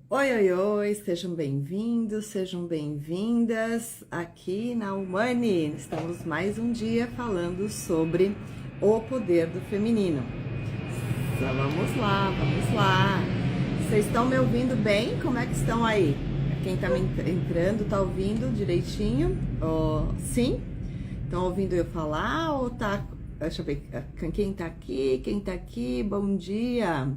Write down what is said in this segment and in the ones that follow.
Oi, oi, oi, sejam bem-vindos, sejam bem-vindas aqui na Humane. Estamos mais um dia falando sobre o poder do feminino. Então, vamos lá, vamos lá. Vocês estão me ouvindo bem? Como é que estão aí? Quem tá me entrando, tá ouvindo direitinho? Oh, sim? Estão ouvindo eu falar ou tá... Deixa eu ver, quem tá aqui? Quem tá aqui? Bom dia!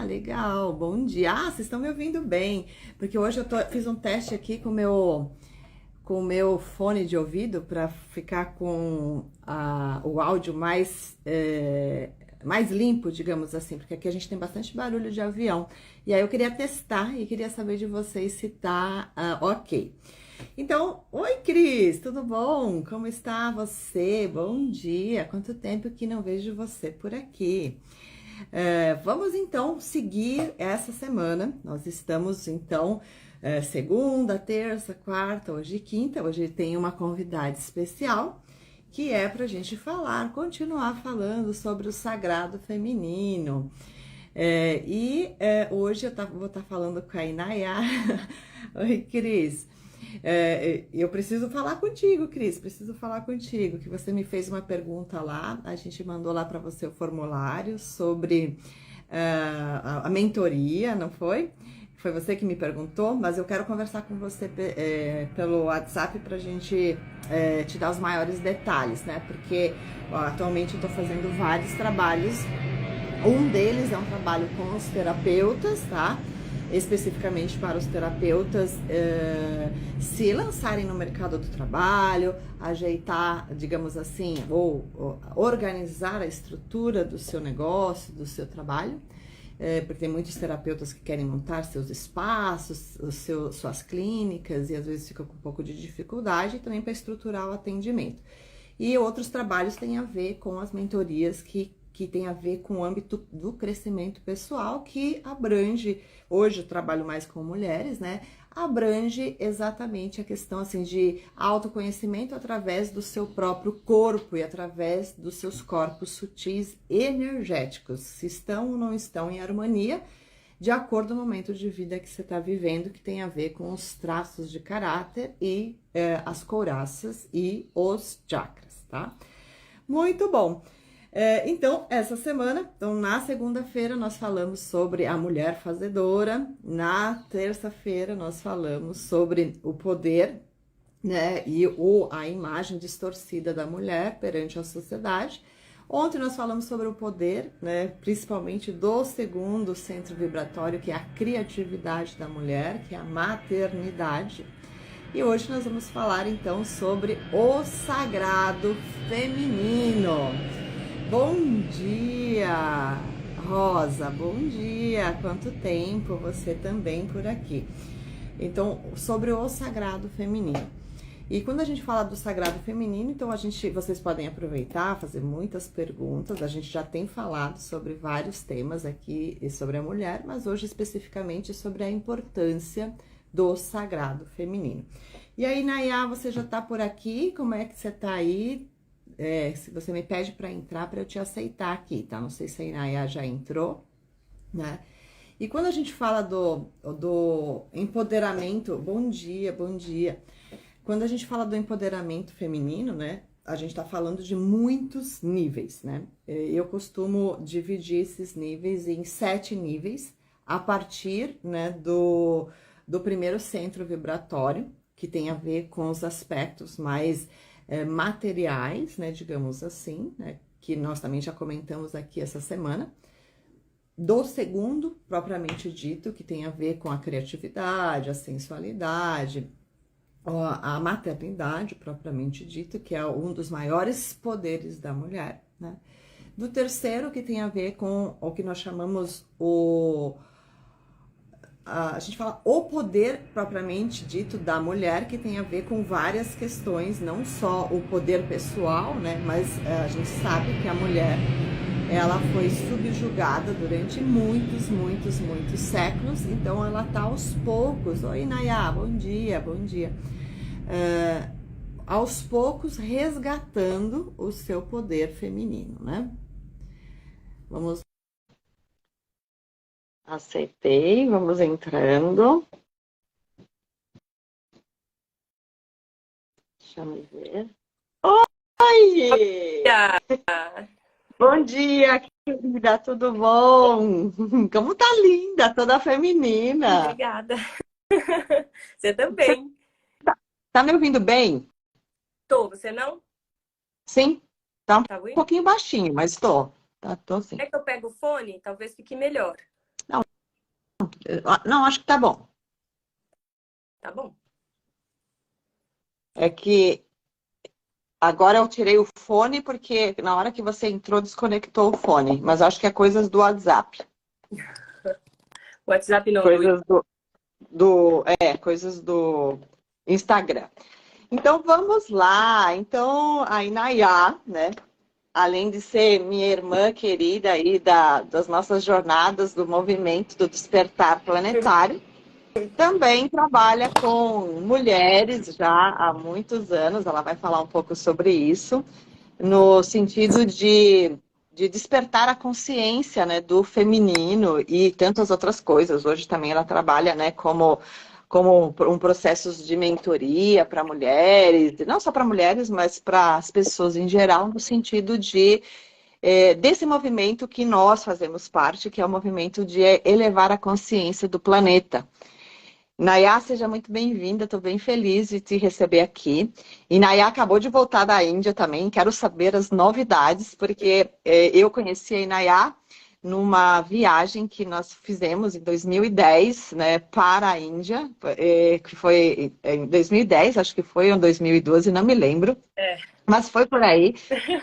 Legal, bom dia. Vocês estão me ouvindo bem, porque hoje fiz um teste aqui com o meu fone de ouvido para ficar com o áudio mais limpo, digamos assim, porque aqui a gente tem bastante barulho de avião. E aí eu queria testar e queria saber de vocês se tá ok. Então, oi Cris, tudo bom? Como está você? Bom dia, quanto tempo que não vejo você por aqui. Vamos então seguir essa semana. Nós estamos então segunda, terça, quarta, hoje quinta. Hoje tem uma convidada especial que é para a gente continuar falando sobre o sagrado feminino. Hoje vou estar falando com a Inayá. Oi, Cris. Eu preciso falar contigo, Cris, preciso falar contigo, que você me fez uma pergunta lá, a gente mandou lá para você o formulário sobre a mentoria, não foi? Foi você que me perguntou, mas eu quero conversar com você pelo WhatsApp para a gente te dar os maiores detalhes, né? Porque atualmente eu estou fazendo vários trabalhos, um deles é um trabalho com os terapeutas, tá? Especificamente para os terapeutas se lançarem no mercado do trabalho, ajeitar, digamos assim, ou organizar a estrutura do seu negócio, do seu trabalho, porque tem muitos terapeutas que querem montar seus espaços, suas clínicas, e às vezes fica com um pouco de dificuldade, também para estruturar o atendimento. E outros trabalhos têm a ver com as mentorias que tem a ver com o âmbito do crescimento pessoal, que abrange, hoje eu trabalho mais com mulheres, né? Abrange exatamente a questão assim de autoconhecimento através do seu próprio corpo e através dos seus corpos sutis energéticos, se estão ou não estão em harmonia, de acordo com o momento de vida que você está vivendo, que tem a ver com os traços de caráter e as couraças e os chakras, tá? Muito bom! Então, essa semana, na segunda-feira nós falamos sobre a mulher fazedora, na terça-feira nós falamos sobre o poder, né, e a imagem distorcida da mulher perante a sociedade. Ontem nós falamos sobre o poder, né, principalmente do segundo centro vibratório, que é a criatividade da mulher, que é a maternidade. E hoje nós vamos falar então sobre o sagrado feminino. Bom dia, Rosa, bom dia, quanto tempo, você também por aqui. Então, sobre o sagrado feminino. E quando a gente fala do sagrado feminino, então vocês podem aproveitar, fazer muitas perguntas. A gente já tem falado sobre vários temas aqui sobre a mulher, mas hoje especificamente sobre a importância do sagrado feminino. E aí, Nayá, você já tá por aqui? Como é que você tá aí? Se você me pede para entrar, para eu te aceitar aqui, tá? Não sei se a Inaya já entrou, né? E quando a gente fala do empoderamento, bom dia, bom dia. Quando a gente fala do empoderamento feminino, né? A gente tá falando de muitos níveis, né? Eu costumo dividir esses níveis em 7 níveis, a partir, né, do primeiro centro vibratório, que tem a ver com os aspectos mais materiais, né, digamos assim, né, que nós também já comentamos aqui essa semana, do segundo, propriamente dito, que tem a ver com a criatividade, a sensualidade, a maternidade, propriamente dito, que é um dos maiores poderes da mulher, né, do terceiro, que tem a ver com o que nós chamamos a gente fala o poder propriamente dito da mulher, que tem a ver com várias questões, não só o poder pessoal, né, mas a gente sabe que a mulher, ela foi subjugada durante muitos, muitos, muitos séculos, então ela tá aos poucos, oi Nayá, bom dia, bom dia, aos poucos resgatando o seu poder feminino, né? Vamos Aceitei, vamos entrando. Deixa eu ver. Oi! Olha, Bom dia, querida, tudo bom? Como tá linda, toda feminina. obrigada. Você também. Tá me ouvindo bem? Tô, você não? Sim, tá um Tá ouvindo? pouquinho baixinho, mas tô. Tô sim. Quer que eu pegue o fone? Talvez fique melhor. Não, não, acho que tá bom. Tá bom? É que agora eu tirei o fone porque na hora que você entrou desconectou o fone, mas acho que é coisas do WhatsApp, WhatsApp não, coisas coisas do Instagram. Então vamos lá. Então a Inayá, né? Além de ser minha irmã querida aí das nossas jornadas do movimento do despertar planetário, também trabalha com mulheres já há muitos anos. Ela vai falar um pouco sobre isso, no sentido de despertar a consciência, né, do feminino e tantas outras coisas. Hoje também ela trabalha, né, como um processo de mentoria para mulheres, não só para mulheres, mas para as pessoas em geral, no sentido desse movimento que nós fazemos parte, que é o movimento de elevar a consciência do planeta. Nayá, seja muito bem-vinda, estou bem feliz de te receber aqui. E Nayá acabou de voltar da Índia também, quero saber as novidades, porque eu conheci a Inayá numa viagem que nós fizemos em 2010, né, para a Índia, que foi em 2010, acho que foi, ou em 2012, não me lembro. É. Mas foi por aí.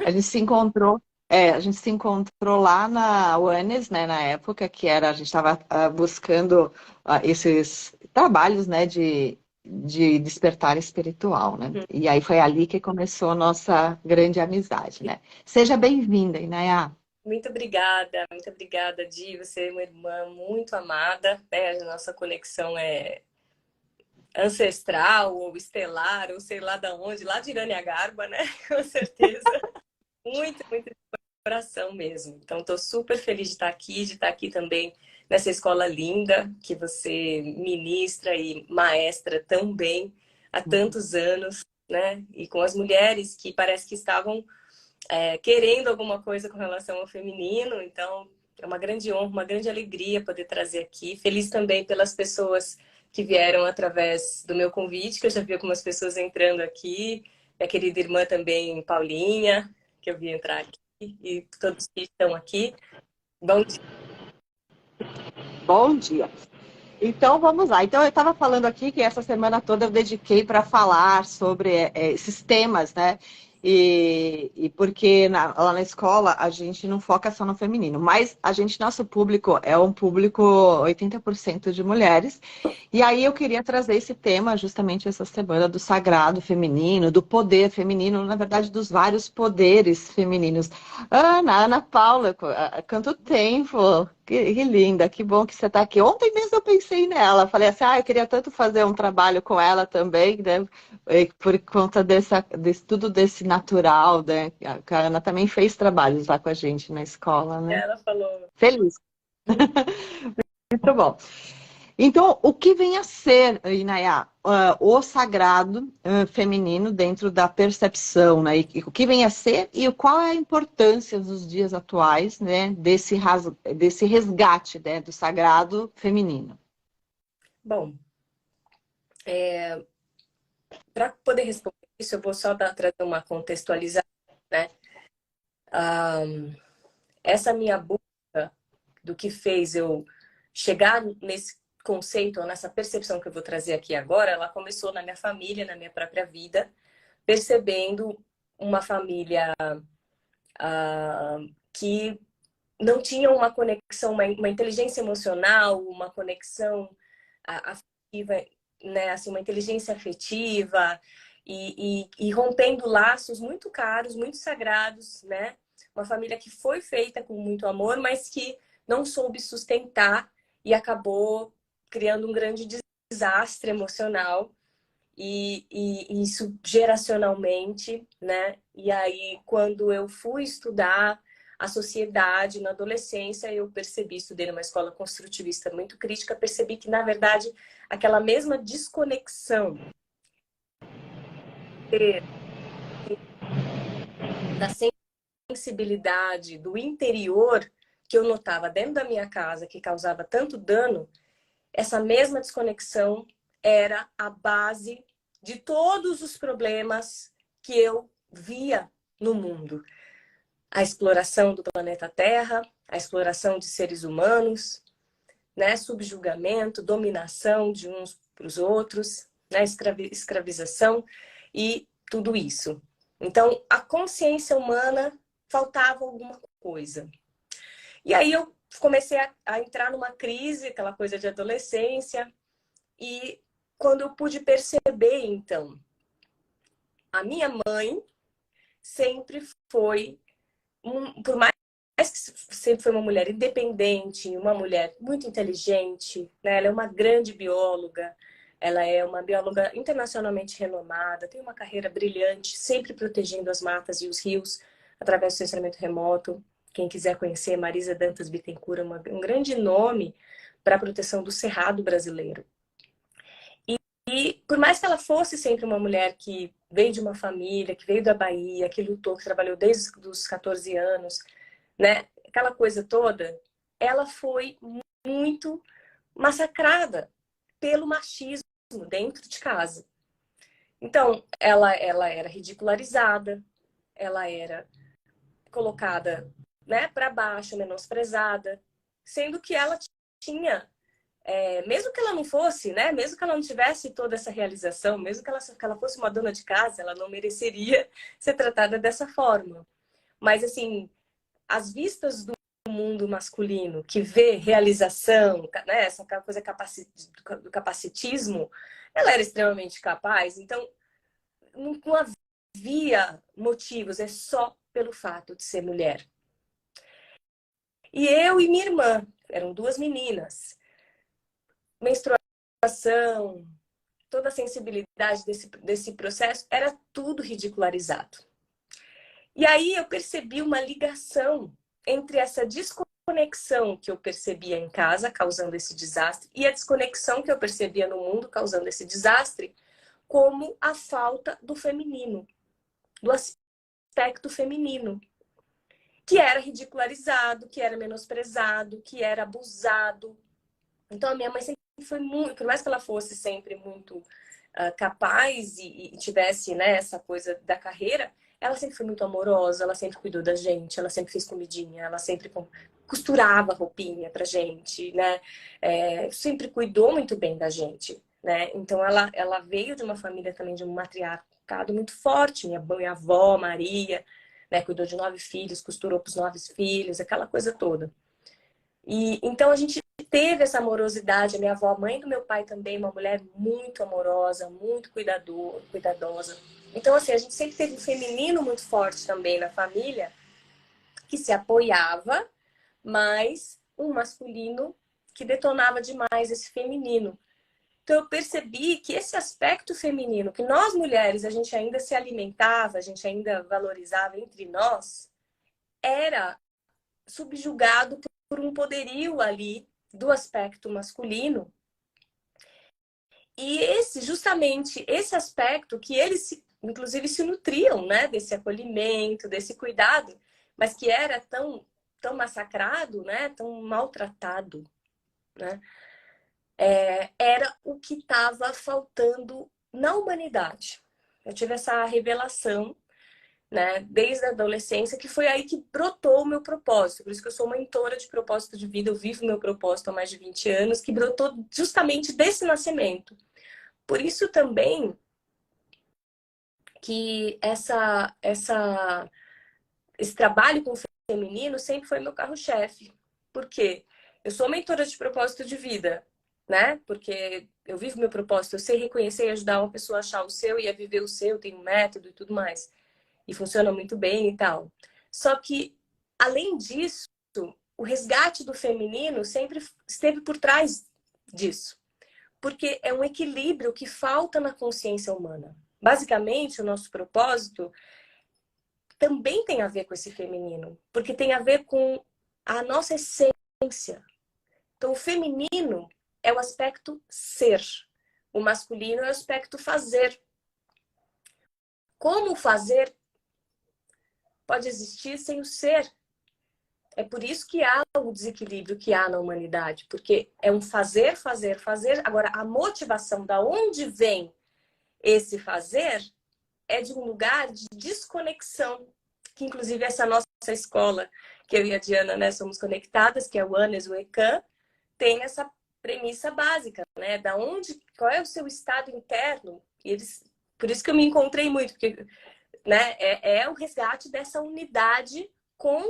A gente se encontrou, a gente se encontrou lá na UANES, né, na época, que era, a gente estava buscando esses trabalhos, né, de despertar espiritual, né? E aí foi ali que começou a nossa grande amizade, né? Seja bem-vinda, Inaya. Muito obrigada, Di. Você é uma irmã muito amada, né? A nossa conexão é ancestral ou estelar, ou sei lá de onde, lá de Garba, né? Com certeza. Muito coração mesmo. Então, estou super feliz de estar aqui também nessa escola linda que você ministra e maestra tão bem há tantos anos, né? E com as mulheres que parece que estavam querendo alguma coisa com relação ao feminino. Então, é uma grande honra, uma grande alegria poder trazer aqui. Feliz também pelas pessoas que vieram através do meu convite, que eu já vi algumas pessoas entrando aqui. Minha querida irmã também, Paulinha, que eu vi entrar aqui, e todos que estão aqui. Bom dia. Bom dia. Então vamos lá. Então eu estava falando aqui que essa semana toda eu dediquei para falar sobre esses temas, né? E porque lá na escola a gente não foca só no feminino, mas nosso público é um público 80% de mulheres. E aí eu queria trazer esse tema justamente essa semana do sagrado feminino, do poder feminino, na verdade dos vários poderes femininos. Ana Paula, quanto tempo! Que linda, que bom que você está aqui. Ontem mesmo eu pensei nela, falei assim, eu queria tanto fazer um trabalho com ela também, né? Por conta tudo desse natural, né? A Ana também fez trabalhos lá com a gente na escola, né? Ela falou. Feliz, muito bom. Então, o que vem a ser, Inayá, o sagrado feminino dentro da percepção, né? E o que vem a ser e qual é a importância nos dias atuais, né? Desse resgate, né? Do sagrado feminino. Bom, para poder responder isso, eu vou só trazer uma contextualização, né? Essa minha busca do que fez eu chegar nesse conceito, ou nessa percepção que eu vou trazer aqui agora, ela começou na minha família, na minha própria vida, percebendo uma família que não tinha uma conexão, uma inteligência emocional, uma conexão afetiva, né? Assim, uma inteligência afetiva e rompendo laços muito caros, muito sagrados, né? Uma família que foi feita com muito amor, mas que não soube sustentar e acabou criando um grande desastre emocional e isso geracionalmente, né? E aí, quando eu fui estudar a sociedade. Na adolescência, eu percebi, estudei numa escola construtivista muito crítica, percebi que, na verdade, aquela mesma desconexão da sensibilidade do interior que eu notava dentro da minha casa, que causava tanto dano, essa mesma desconexão era a base de todos os problemas que eu via no mundo. A exploração do planeta Terra, a exploração de seres humanos, né? Subjugamento, dominação de uns para os outros, né? Escravização e tudo isso. Então, a consciência humana faltava alguma coisa. E aí eu comecei a entrar numa crise, aquela coisa de adolescência, e quando eu pude perceber, então, a minha mãe sempre foi, por mais que sempre foi uma mulher independente, uma mulher muito inteligente, né? Ela é uma grande bióloga, ela é uma bióloga internacionalmente renomada, tem uma carreira brilhante, sempre protegendo as matas e os rios através do sensoramento remoto. Quem quiser conhecer, Marisa Dantas Bittencourt, um grande nome para a proteção do cerrado brasileiro. E por mais que ela fosse sempre uma mulher que veio de uma família, que veio da Bahia, que lutou, que trabalhou desde os 14 anos, né? Aquela coisa toda, ela foi muito massacrada pelo machismo dentro de casa. Então, ela era ridicularizada, ela era colocada, né, para baixo, menosprezada, sendo que ela tinha mesmo que ela não fosse, né? Mesmo que ela não tivesse toda essa realização, mesmo que ela fosse uma dona de casa, ela não mereceria ser tratada dessa forma. Mas, assim, as vistas do mundo masculino que vê realização, né? Essa coisa do capacitismo, ela era extremamente capaz. Então, não havia motivos, é só pelo fato de ser mulher. E eu e minha irmã, eram duas meninas, menstruação, toda a sensibilidade desse processo, era tudo ridicularizado. E aí eu percebi uma ligação entre essa desconexão que eu percebia em casa, causando esse desastre, e a desconexão que eu percebia no mundo, causando esse desastre, como a falta do feminino, do aspecto feminino, que era ridicularizado, que era menosprezado, que era abusado. Então a minha mãe sempre foi muito, por mais que ela fosse sempre muito capaz e tivesse, né, essa coisa da carreira, ela sempre foi muito amorosa, ela sempre cuidou da gente, ela sempre fez comidinha, ela sempre costurava roupinha pra gente, né? Sempre cuidou muito bem da gente, né? Então ela veio de uma família também de um matriarcado muito forte, minha avó Maria, né, cuidou de 9 filhos, costurou pros 9 filhos, aquela coisa toda. E então a gente teve essa amorosidade. A minha avó, a mãe do meu pai também, uma mulher muito amorosa, muito cuidadosa. Então, assim, a gente sempre teve um feminino muito forte também na família, que se apoiava, mas um masculino que detonava demais esse feminino. Então, eu percebi que esse aspecto feminino, que nós mulheres, a gente ainda se alimentava, a gente ainda valorizava entre nós, era subjugado por um poderio ali do aspecto masculino. E justamente esse aspecto que eles, inclusive, se nutriam, né, desse acolhimento, desse cuidado, mas que era tão massacrado, né, tão maltratado, né, era o que estava faltando na humanidade. Eu tive essa revelação, né, desde a adolescência, que foi aí que brotou o meu propósito. Por isso que eu sou mentora de propósito de vida, eu vivo meu propósito há mais de 20 anos, que brotou justamente desse nascimento. Por isso também que esse trabalho com o feminino sempre foi meu carro-chefe. Por quê? Eu sou mentora de propósito de vida, né? Porque eu vivo meu propósito, eu sei reconhecer e ajudar uma pessoa a achar o seu e a viver o seu, tenho um método e tudo mais. E funciona muito bem e tal. Só que, além disso, o resgate do feminino sempre esteve por trás disso. Porque é um equilíbrio que falta na consciência humana. Basicamente, o nosso propósito também tem a ver com esse feminino, porque tem a ver com a nossa essência. Então, o feminino é o aspecto ser, o masculino é o aspecto fazer. Como fazer pode existir sem o ser? É por isso que há o desequilíbrio que há na humanidade, porque é um fazer, fazer, fazer. Agora, a motivação da onde vem esse fazer é de um lugar de desconexão, que inclusive essa nossa escola, que eu e a Diana, né, somos conectadas, que é o ANES, o ECAN, tem essa premissa básica, né, da onde, qual é o seu estado interno. E eles, por isso que eu me encontrei muito, porque, né, é o resgate dessa unidade com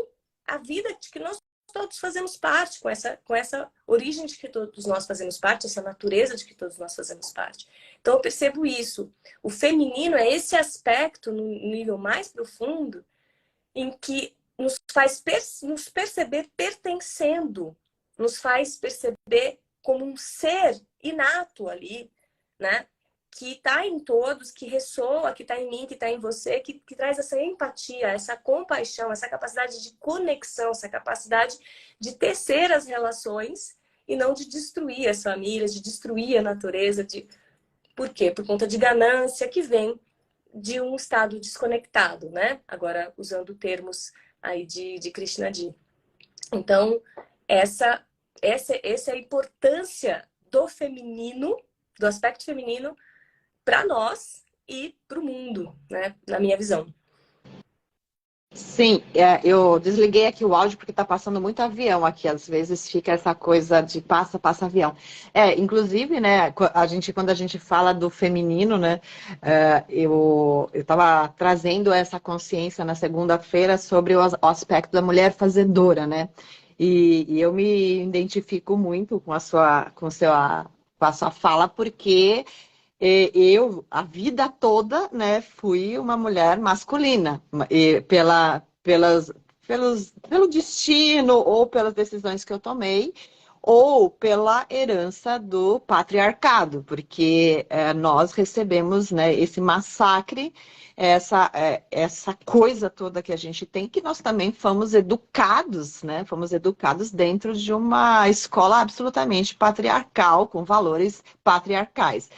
a vida de que nós todos fazemos parte, com essa origem de que todos nós fazemos parte, essa natureza de que todos nós fazemos parte. Então eu percebo isso. O feminino é esse aspecto, no nível mais profundo, em que nos faz nos perceber pertencendo, nos faz perceber como um ser inato ali, né? Que está em todos, que ressoa, que está em mim, que está em você, que traz essa empatia, essa compaixão, essa capacidade de conexão, essa capacidade de tecer as relações e não de destruir as famílias, de destruir a natureza. Por quê? Por conta de ganância que vem de um estado desconectado, né? Agora, usando termos aí de Krishnadi. Então, essa é a importância do feminino, do aspecto feminino, para nós e para o mundo, né? Na minha visão. Sim, eu desliguei aqui o áudio porque está passando muito avião aqui. Às vezes fica essa coisa de passa avião. Inclusive, né, quando a gente fala do feminino, né, eu estava trazendo essa consciência na segunda-feira sobre o aspecto da mulher fazedora, né? E eu me identifico muito com a sua fala, porque eu, a vida toda, né, fui uma mulher masculina, e pelo destino ou pelas decisões que eu tomei, ou pela herança do patriarcado, porque nós recebemos, né, esse massacre, essa coisa toda que a gente tem, que nós também fomos educados, né, fomos educados dentro de uma escola absolutamente patriarcal, com valores patriarcais.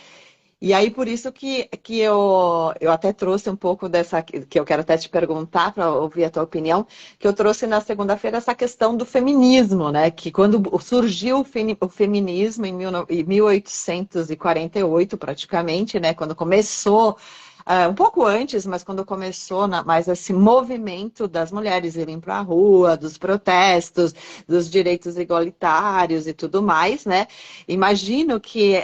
E aí, por isso que eu até trouxe um pouco dessa, que eu quero até te perguntar, para ouvir a tua opinião, que eu trouxe na segunda-feira essa questão do feminismo, né? Que quando surgiu o feminismo em 1848, praticamente, né? Quando começou um pouco antes, mas quando começou mais esse movimento das mulheres irem para a rua, dos protestos, dos direitos igualitários e tudo mais, né? Imagino que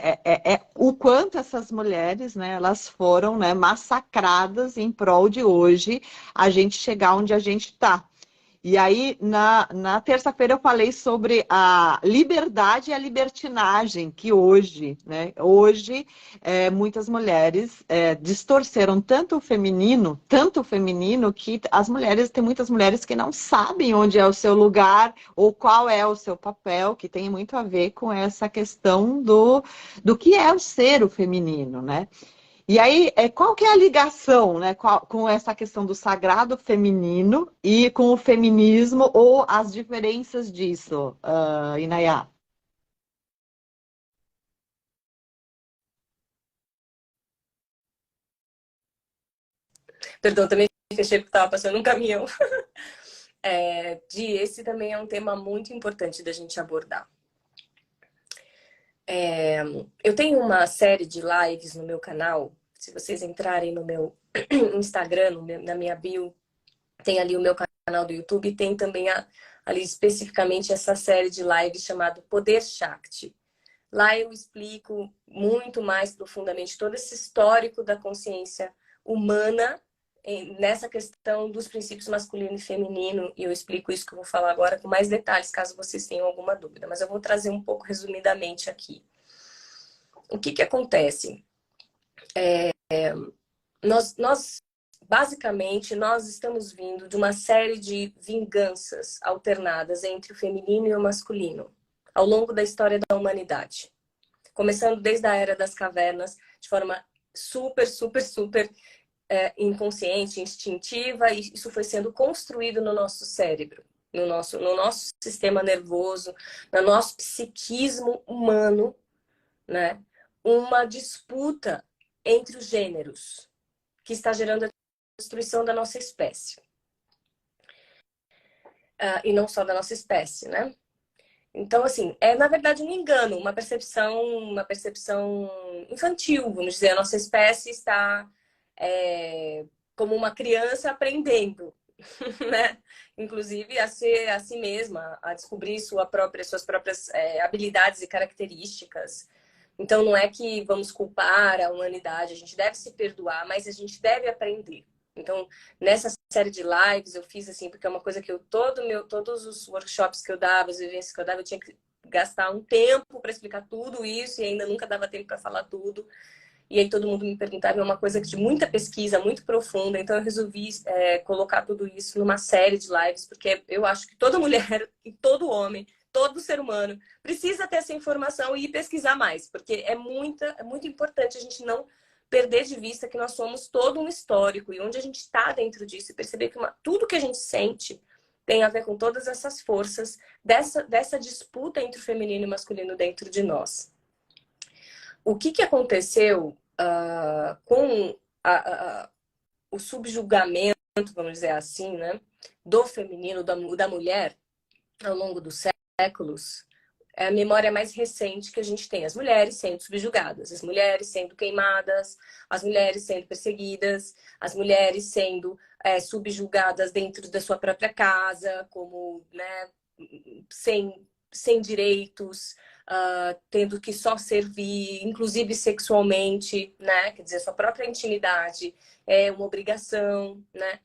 o quanto essas mulheres, né, elas foram, né, massacradas em prol de hoje a gente chegar onde a gente está. E aí, na terça-feira, eu falei sobre a liberdade e a libertinagem, que hoje, né? Hoje, muitas mulheres distorceram tanto o feminino, que tem muitas mulheres que não sabem onde é o seu lugar ou qual é o seu papel, que tem muito a ver com essa questão do que é o ser o feminino, né? E aí, qual que é a ligação, né, com essa questão do sagrado feminino e com o feminismo, ou as diferenças disso, Inayá? Perdão, também fechei porque estava passando um caminhão. Esse também é um tema muito importante da gente abordar. Eu tenho uma série de lives no meu canal. Se vocês entrarem no meu Instagram, na minha bio, tem ali o meu canal do YouTube, tem também ali especificamente essa série de lives chamada Poder Shakti. Lá eu explico muito mais profundamente todo esse histórico da consciência humana nessa questão dos princípios masculino e feminino, e eu explico isso que eu vou falar agora com mais detalhes, caso vocês tenham alguma dúvida, mas eu vou trazer um pouco resumidamente aqui. O que acontece? Basicamente, nós estamos vindo de uma série de vinganças alternadas entre o feminino e o masculino ao longo da história da humanidade. Começando desde a Era das Cavernas, de forma super inconsciente, instintiva, e isso foi sendo construído no nosso cérebro, no nosso sistema nervoso, no nosso psiquismo humano, né? Uma disputa entre os gêneros que está gerando a destruição da nossa espécie. E não só da nossa espécie, né? Então, assim, é na verdade um engano, uma percepção infantil, vamos dizer. A nossa espécie está como uma criança aprendendo, né? Inclusive a ser a si mesma, a descobrir suas próprias habilidades e características. Então, não é que vamos culpar a humanidade, a gente deve se perdoar, mas a gente deve aprender. Então, nessa série de lives eu fiz assim, porque é uma coisa que todos os workshops que eu dava, as vivências que eu dava, eu tinha que gastar um tempo para explicar tudo isso e ainda nunca dava tempo para falar tudo. E aí todo mundo me perguntava, é uma coisa de muita pesquisa, muito profunda. Então eu resolvi colocar tudo isso numa série de lives, porque eu acho que toda mulher e todo homem, todo ser humano precisa ter essa informação e ir pesquisar mais, porque é muito importante a gente não perder de vista que nós somos todo um histórico e onde a gente está dentro disso e perceber que tudo que a gente sente tem a ver com todas essas forças dessa disputa entre o feminino e o masculino dentro de nós. O que aconteceu com o subjugamento, vamos dizer assim, né, do feminino, da mulher, ao longo dos séculos, é a memória mais recente que a gente tem. As mulheres sendo subjugadas, as mulheres sendo queimadas, as mulheres sendo perseguidas, as mulheres sendo subjugadas dentro da sua própria casa, como, né, sem direitos, tendo que só servir, inclusive sexualmente, né? Quer dizer, sua própria intimidade é uma obrigação, né?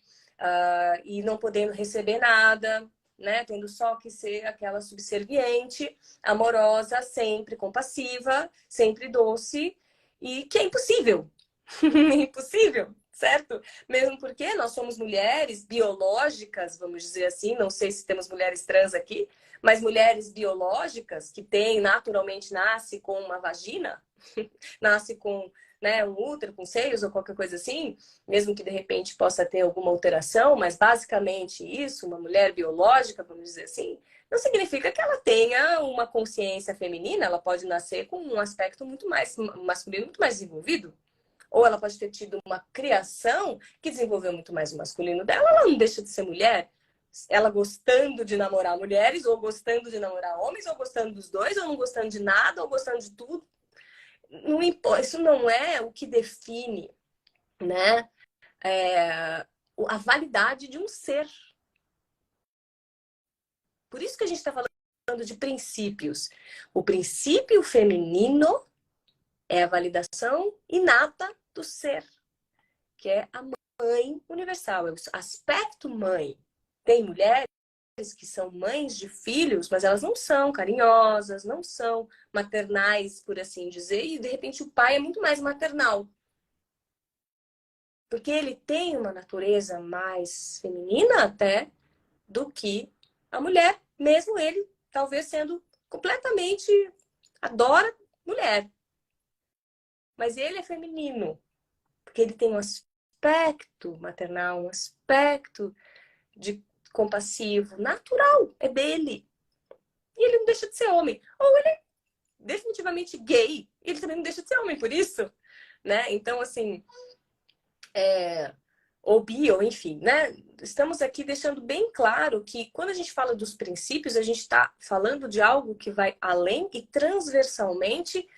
E não podendo receber nada, né? Tendo só que ser aquela subserviente, amorosa, sempre compassiva, sempre doce, e que é impossível. Impossível, certo? Mesmo porque nós somos mulheres biológicas, vamos dizer assim, não sei se temos mulheres trans aqui, mas mulheres biológicas que naturalmente nasce com uma vagina, nasce com, né, um útero, com seios ou qualquer coisa assim, mesmo que de repente possa ter alguma alteração, mas basicamente isso, uma mulher biológica, vamos dizer assim, não significa que ela tenha uma consciência feminina, ela pode nascer com um aspecto muito mais masculino, muito mais desenvolvido. Ou ela pode ter tido uma criação que desenvolveu muito mais o masculino dela, ela não deixa de ser mulher. Ela gostando de namorar mulheres, ou gostando de namorar homens, ou gostando dos dois, ou não gostando de nada, ou gostando de tudo. Não importa, isso não é o que define, né, a validade de um ser. Por isso que a gente está falando de princípios. O princípio feminino é a validação inata do ser, que é a mãe universal, é o aspecto mãe. Tem mulheres que são mães de filhos, mas elas não são carinhosas, não são maternais, por assim dizer, e de repente o pai é muito mais maternal. Porque ele tem uma natureza mais feminina até do que a mulher, mesmo ele talvez sendo completamente adora mulher. Mas ele é feminino, porque ele tem um aspecto maternal, um aspecto de compassivo, natural, é dele. E ele não deixa de ser homem. Ou ele é definitivamente gay, e ele também não deixa de ser homem por isso, né? Então, assim, ou bi, ou enfim, né? Estamos aqui deixando bem claro que quando a gente fala dos princípios, a gente está falando de algo que vai além e transversalmente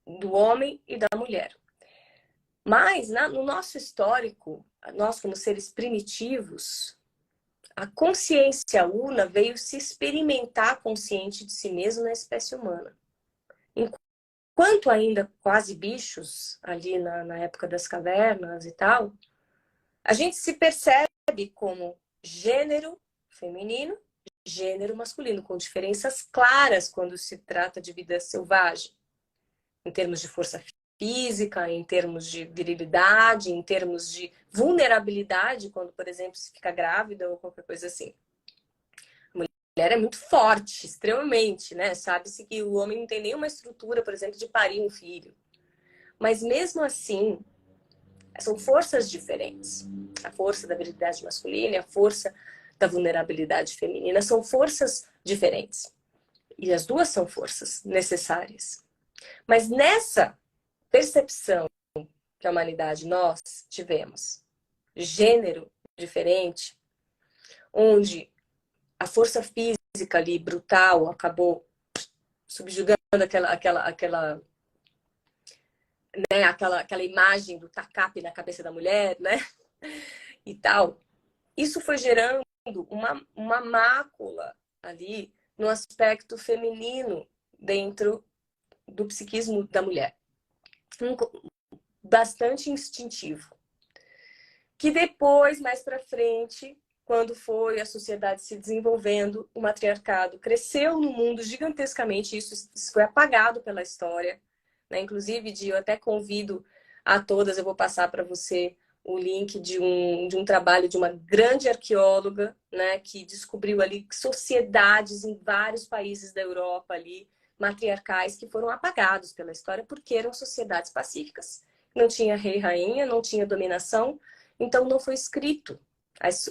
do homem e da mulher. Mas, no nosso histórico, nós como seres primitivos, a consciência una veio se experimentar consciente de si mesmo na espécie humana. Enquanto ainda quase bichos, ali na época das cavernas e tal, a gente se percebe como gênero feminino, gênero masculino, com diferenças claras quando se trata de vida selvagem, em termos de força física, em termos de virilidade, em termos de vulnerabilidade, quando, por exemplo, se fica grávida ou qualquer coisa assim. A mulher é muito forte, extremamente, né? Sabe-se que o homem não tem nenhuma estrutura, por exemplo, de parir um filho. Mas mesmo assim, São forças diferentes. A força da virilidade masculina e a força da vulnerabilidade feminina são forças diferentes. E as duas são forças necessárias. Mas nessa percepção que a humanidade, nós tivemos, gênero diferente, onde a força física ali, brutal, acabou subjugando aquela imagem do tacape na cabeça da mulher, né? E tal. Isso foi gerando uma mácula ali no aspecto feminino dentro do psiquismo da mulher. Bastante instintivo. Que depois, mais para frente, quando foi a sociedade se desenvolvendo, o matriarcado cresceu no mundo gigantescamente, isso foi apagado pela história, né? Inclusive, eu até convido a todas, eu vou passar para você o link de um trabalho de uma grande arqueóloga, né, que descobriu ali sociedades em vários países da Europa ali, matriarcais, que foram apagados pela história porque eram sociedades pacíficas. Não tinha rei e rainha, não tinha dominação, então não foi escrito.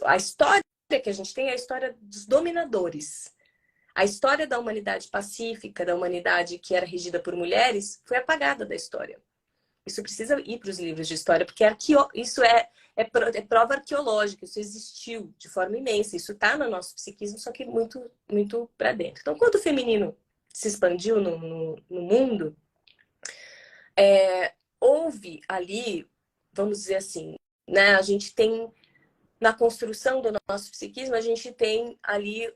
A história que a gente tem é a história dos dominadores. A história da humanidade pacífica, da humanidade que era regida por mulheres, foi apagada da história. Isso precisa ir para os livros de história, porque isso é prova arqueológica, isso existiu de forma imensa, isso está no nosso psiquismo, só que muito, muito para dentro. Então, quando o feminino se expandiu no mundo, houve ali, vamos dizer assim, né, a gente tem, na construção do nosso psiquismo, a gente tem ali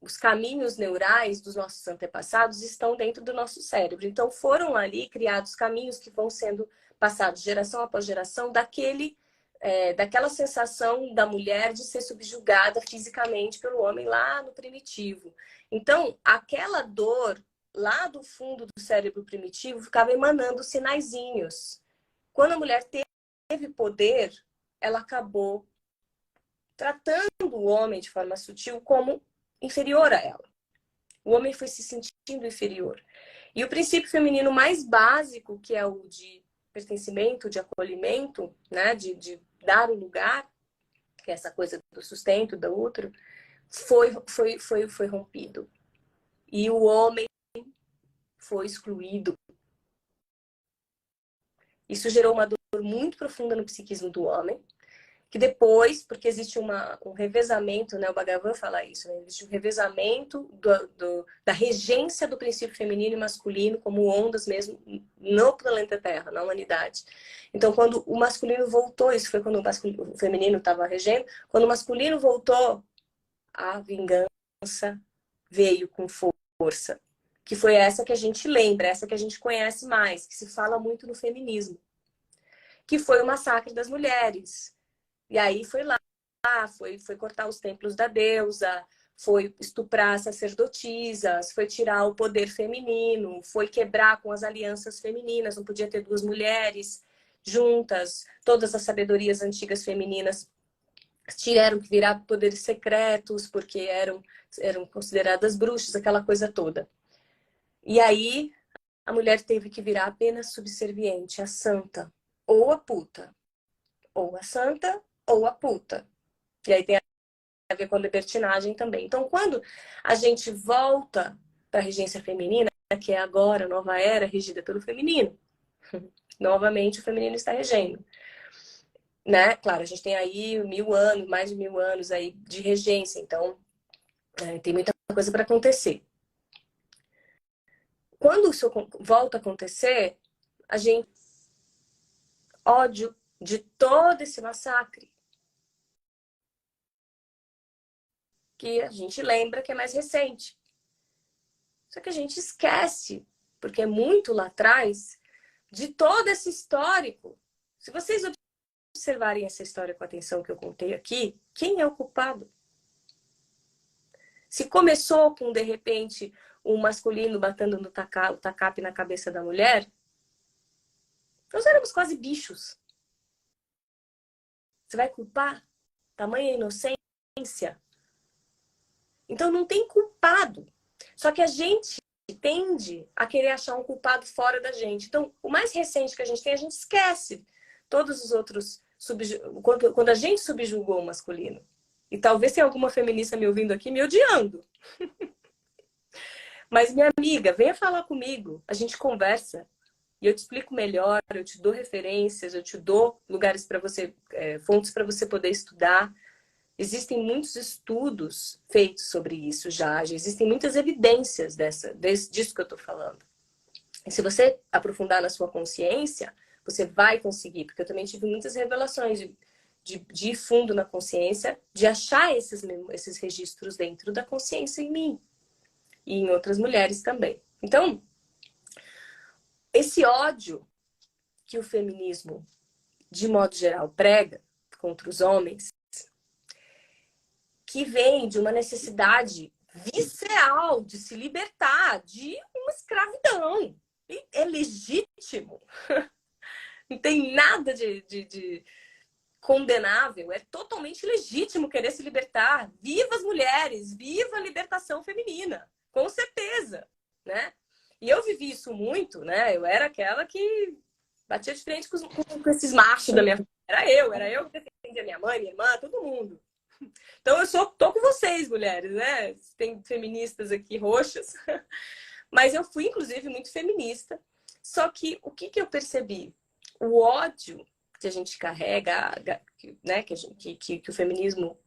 os caminhos neurais dos nossos antepassados estão dentro do nosso cérebro. Então, foram ali criados caminhos que vão sendo passados geração após geração daquela sensação da mulher de ser subjugada fisicamente pelo homem lá no primitivo. Então, aquela dor lá do fundo do cérebro primitivo ficava emanando sinaizinhos. Quando a mulher teve poder, ela acabou tratando o homem de forma sutil como inferior a ela. O homem foi se sentindo inferior. E o princípio feminino mais básico, que é o de pertencimento, de acolhimento, né, de dar o lugar, que é essa coisa do sustento, do útero, foi rompido. E o homem foi excluído. Isso gerou uma dor muito profunda no psiquismo do homem, que depois, porque existe um revezamento, né? O Bhagavan fala isso, né? Existe um revezamento da regência do princípio feminino e masculino como ondas mesmo no planeta Terra, na humanidade. Então, quando o masculino voltou, isso foi quando o feminino estava regendo, quando o masculino voltou, a vingança veio com força. Que foi essa que a gente lembra, essa que a gente conhece mais, que se fala muito no feminismo. Que foi o massacre das mulheres. E aí foi lá, foi cortar os templos da deusa, foi estuprar sacerdotisas, foi tirar o poder feminino, foi quebrar com as alianças femininas, não podia ter duas mulheres juntas, todas as sabedorias antigas femininas tiveram que virar poderes secretos, porque eram consideradas bruxas, aquela coisa toda. E aí a mulher teve que virar apenas subserviente, a santa, ou a puta, ou a santa, ou a puta. E aí tem a ver com a libertinagem também. Então, quando a gente volta para a regência feminina, que é agora a nova era regida pelo feminino, novamente o feminino está regendo. Né? Claro, a gente tem aí 1000 anos, mais de 1000 anos aí de regência, então tem muita coisa para acontecer. Quando isso volta a acontecer, a gente ódio de todo esse massacre, que a gente lembra que é mais recente. Só que a gente esquece, porque é muito lá atrás, de todo esse histórico. Se vocês observarem essa história com a atenção que eu contei aqui, quem é o culpado? Se começou com, de repente, um masculino batendo o tacape na cabeça da mulher, nós éramos quase bichos. Você vai culpar tamanha inocência? Então não tem culpado. Só que a gente tende a querer achar um culpado fora da gente. Então, o mais recente que a gente tem, a gente esquece. todos os outros... Quando a gente subjugou o masculino. E talvez tenha alguma feminista me ouvindo aqui me odiando. Mas, minha amiga, venha falar comigo. A gente conversa. E eu te explico melhor, eu te dou referências, eu te dou lugares para você, fontes para você poder estudar. Existem muitos estudos feitos sobre isso já existem muitas evidências disso que eu estou falando. E se você aprofundar na sua consciência, você vai conseguir, porque eu também tive muitas revelações de ir fundo na consciência, de achar esses registros dentro da consciência em mim e em outras mulheres também. Então, esse ódio que o feminismo, de modo geral, prega contra os homens, que vem de uma necessidade visceral de se libertar de uma escravidão. E é legítimo. Não tem nada de condenável. É totalmente legítimo querer se libertar. Viva as mulheres! Viva a libertação feminina! Com certeza, né? E eu vivi isso muito, né? Eu era aquela que batia de frente com esses machos da minha família. Era eu que defendia minha mãe, minha irmã, todo mundo. Então eu tô com vocês, mulheres, né? Tem feministas aqui roxas. Mas eu fui, inclusive, muito feminista. Só que o que eu percebi? O ódio que a gente carrega, né? Que o feminismo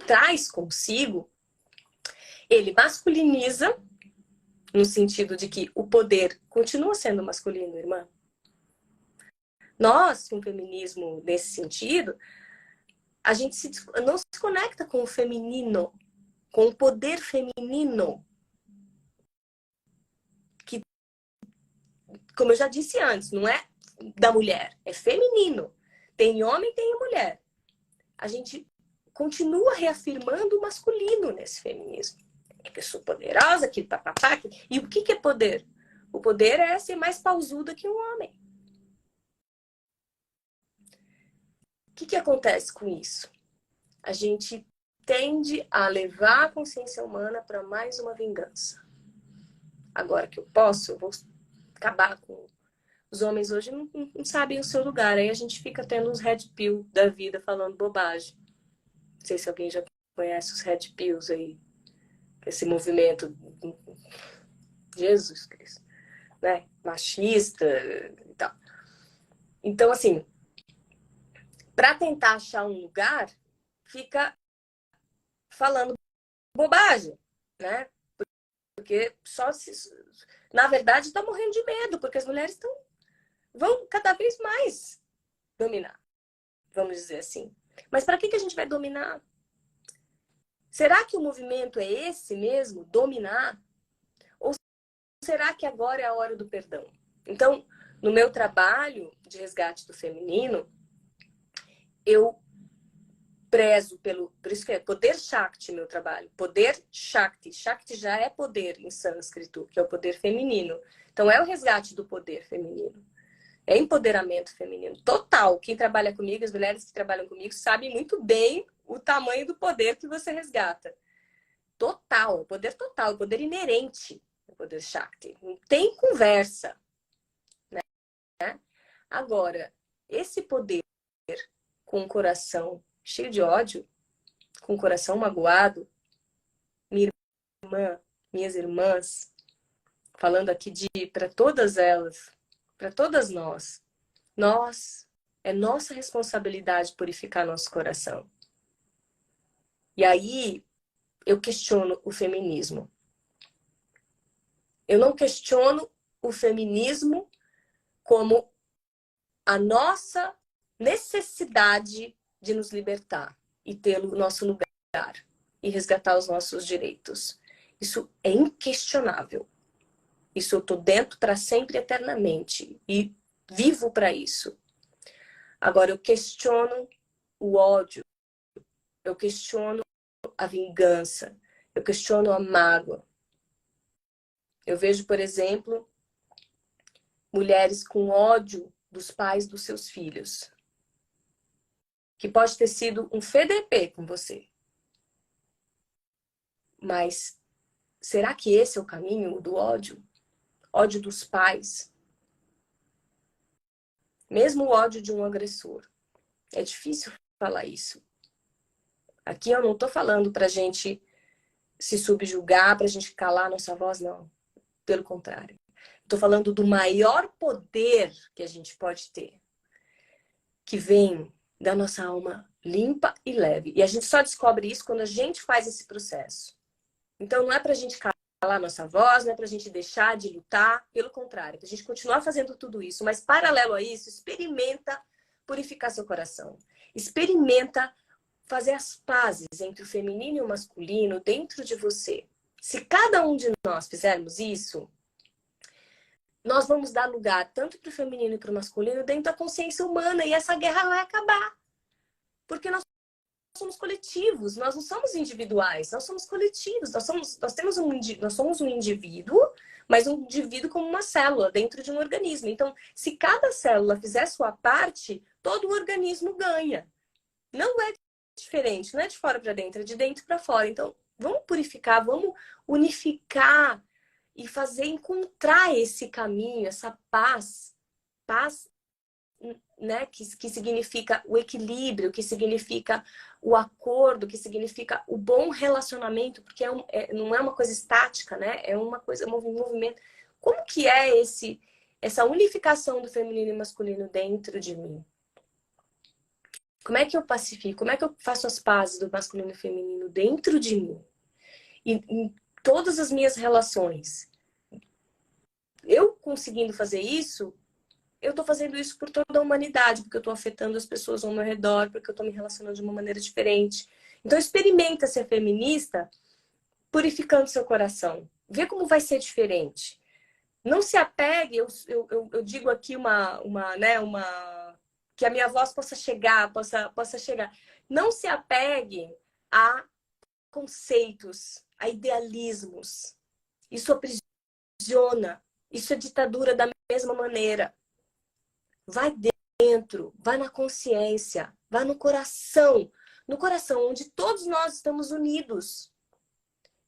traz consigo, ele masculiniza, no sentido de que o poder continua sendo masculino, irmã. Nós, com o feminismo nesse sentido, a gente não se conecta com o feminino, com o poder feminino. Que, como eu já disse antes, não é da mulher, é feminino. Tem homem, tem mulher. A gente continua reafirmando o masculino nesse feminismo. É que eu sou poderosa, que papapá. E o que é poder? O poder é ser mais pausuda que um homem. O que acontece com isso? A gente tende a levar a consciência humana para mais uma vingança. Agora que eu posso, eu vou acabar com... Os homens hoje não sabem o seu lugar. Aí a gente fica tendo uns red pill da vida falando bobagem. Não sei se alguém já conhece os red pills aí. Esse movimento... Jesus Cristo. Né? Machista e tal. Então, assim... Para tentar achar um lugar, fica falando bobagem, né? Porque só se... Na verdade, está morrendo de medo, porque as mulheres vão cada vez mais dominar, vamos dizer assim. Mas para que a gente vai dominar? Será que o movimento é esse mesmo, dominar? Ou será que agora é a hora do perdão? Então, no meu trabalho de resgate do feminino, eu prezo por isso que é poder Shakti, meu trabalho. Poder Shakti. Shakti já é poder em sânscrito, que é o poder feminino. Então é o resgate do poder feminino. É empoderamento feminino total. Quem trabalha comigo, as mulheres que trabalham comigo, sabem muito bem o tamanho do poder que você resgata. Total, o poder total, o poder inerente ao poder Shakti. Não tem conversa, né? Agora, esse poder com o coração cheio de ódio, com o coração magoado, minha irmã, minhas irmãs, falando aqui para todas elas, para todas nós, é nossa responsabilidade purificar nosso coração. E aí eu questiono o feminismo. Eu não questiono o feminismo como a nossa necessidade de nos libertar e ter o nosso lugar e resgatar os nossos direitos. Isso é inquestionável. Isso eu tô dentro para sempre, eternamente. E vivo para isso. Agora, eu questiono o ódio. Eu questiono a vingança. Eu questiono a mágoa. Eu vejo, por exemplo, mulheres com ódio dos pais dos seus filhos. Que pode ter sido um FDP com você. Mas será que esse é o caminho do ódio? Ódio dos pais? mesmo o ódio de um agressor. É difícil falar isso. Aqui eu não tô falando pra gente se subjugar, pra gente calar a nossa voz, não. Pelo contrário. Tô falando do maior poder que a gente pode ter, que vem da nossa alma limpa e leve. E a gente só descobre isso quando a gente faz esse processo. Então não é pra gente calar nossa voz, não é pra gente deixar de lutar, pelo contrário, é pra gente continuar fazendo tudo isso, mas paralelo a isso, experimenta purificar seu coração. Experimenta fazer as pazes entre o feminino e o masculino dentro de você. Se cada um de nós fizermos isso, nós vamos dar lugar tanto para o feminino e para o masculino dentro da consciência humana, e essa guerra vai acabar. Porque nós somos coletivos, nós não somos individuais, nós somos coletivos, nós somos um indivíduo, mas um indivíduo como uma célula dentro de um organismo. Então, se cada célula fizer sua parte, todo o organismo ganha. Não é diferente, não é de fora para dentro, é de dentro para fora. Então, vamos purificar, vamos unificar e fazer encontrar esse caminho, essa paz, né, que significa o equilíbrio, que significa o acordo, que significa o bom relacionamento, porque não é uma coisa estática, né? É uma coisa, um movimento. Como que é essa unificação do feminino e masculino dentro de mim? Como é que eu pacifico? Como é que eu faço as pazes do masculino e feminino dentro de mim? E em todas as minhas relações. Eu conseguindo fazer isso, eu estou fazendo isso por toda a humanidade, porque eu estou afetando as pessoas ao meu redor, porque eu estou me relacionando de uma maneira diferente. Então, experimenta ser feminista purificando seu coração. Vê como vai ser diferente. Não se apegue, eu digo aqui que a minha voz possa chegar, possa chegar. Não se apegue a conceitos, a idealismos. Isso aprisiona, isso é ditadura da mesma maneira. Vai dentro, vai na consciência, vai no coração onde todos nós estamos unidos.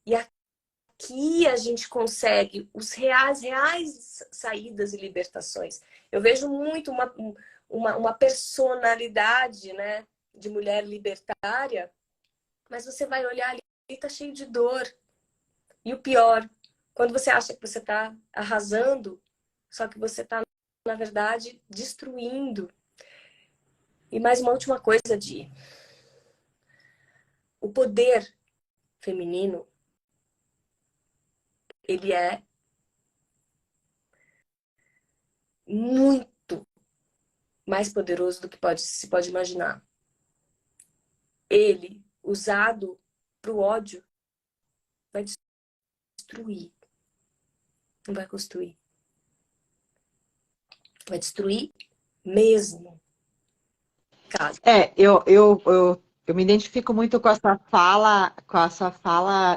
E aqui a gente consegue os reais saídas e libertações. Eu vejo muito uma personalidade, né, de mulher libertária, mas você vai olhar ali e tá cheio de dor. E o pior, quando você acha que você tá arrasando, só que você tá, na verdade, destruindo. E mais uma última coisa, Di. O poder feminino, ele é muito mais poderoso do que se pode imaginar. Ele, usado para o ódio, vai destruir. Não vai construir. Vai destruir mesmo. Caso. Eu me identifico muito com essa fala,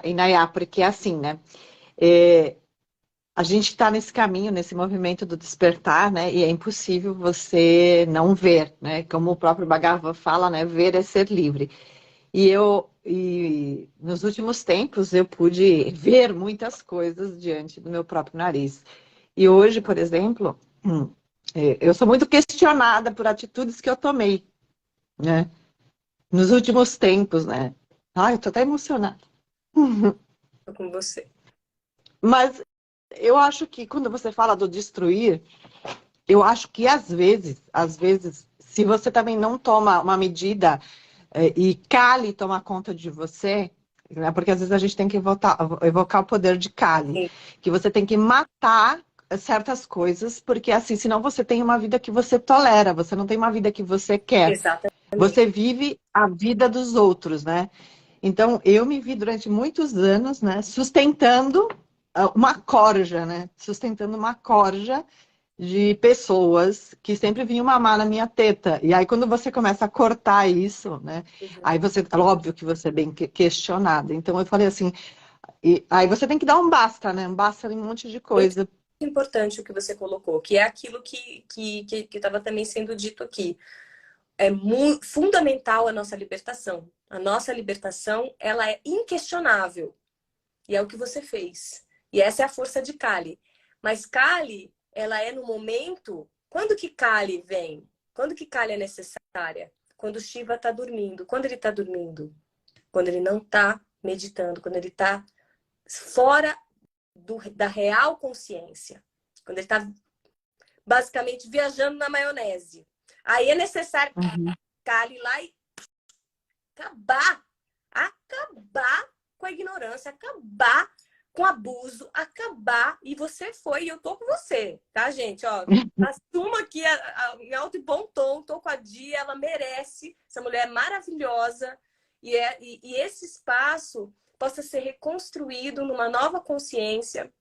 Inayá, porque é assim, né? A gente está nesse caminho, nesse movimento do despertar, né? E é impossível você não ver, né? Como o próprio Bhagavad fala, né? Ver é ser livre. E nos últimos tempos eu pude ver muitas coisas diante do meu próprio nariz. E hoje, por exemplo, eu sou muito questionada por atitudes que eu tomei, né? Nos últimos tempos, né? Ai, eu tô até emocionada. Tô com você. Mas eu acho que quando você fala do destruir, eu acho que às vezes, se você também não toma uma medida e Kali toma conta de você, né? Porque às vezes a gente tem que evocar o poder de Kali, Sim. que você tem que matar certas coisas, porque assim, senão você tem uma vida que você tolera, você não tem uma vida que você quer. Exatamente. Você vive a vida dos outros, né? Então, eu me vi durante muitos anos, né, sustentando uma corja, né? Sustentando uma corja de pessoas que sempre vinham mamar na minha teta. E aí, quando você começa a cortar isso, né? Uhum. Aí você, óbvio que você é bem questionada. Então, eu falei assim, aí você tem que dar um basta, né? Um basta em um monte de coisa. Muito importante o que você colocou, que é aquilo que estava também sendo dito aqui. É muito fundamental a nossa libertação. A nossa libertação, ela é inquestionável. E é o que você fez. E essa é a força de Kali. Mas Kali, ela é no momento Quando que Kali vem? Quando que Kali é necessária? Quando o Shiva está dormindo. Quando ele está dormindo? Quando ele não está meditando, quando ele está fora da real consciência. Quando ele está basicamente viajando na maionese. Aí é necessário Kali ir lá e acabar com a ignorância, acabar com o abuso, acabar. E você foi, e eu tô com você, tá, gente? Ó, assumo aqui em alto e bom tom, tô com a Dia, ela merece, essa mulher é maravilhosa. E esse espaço possa ser reconstruído numa nova consciência.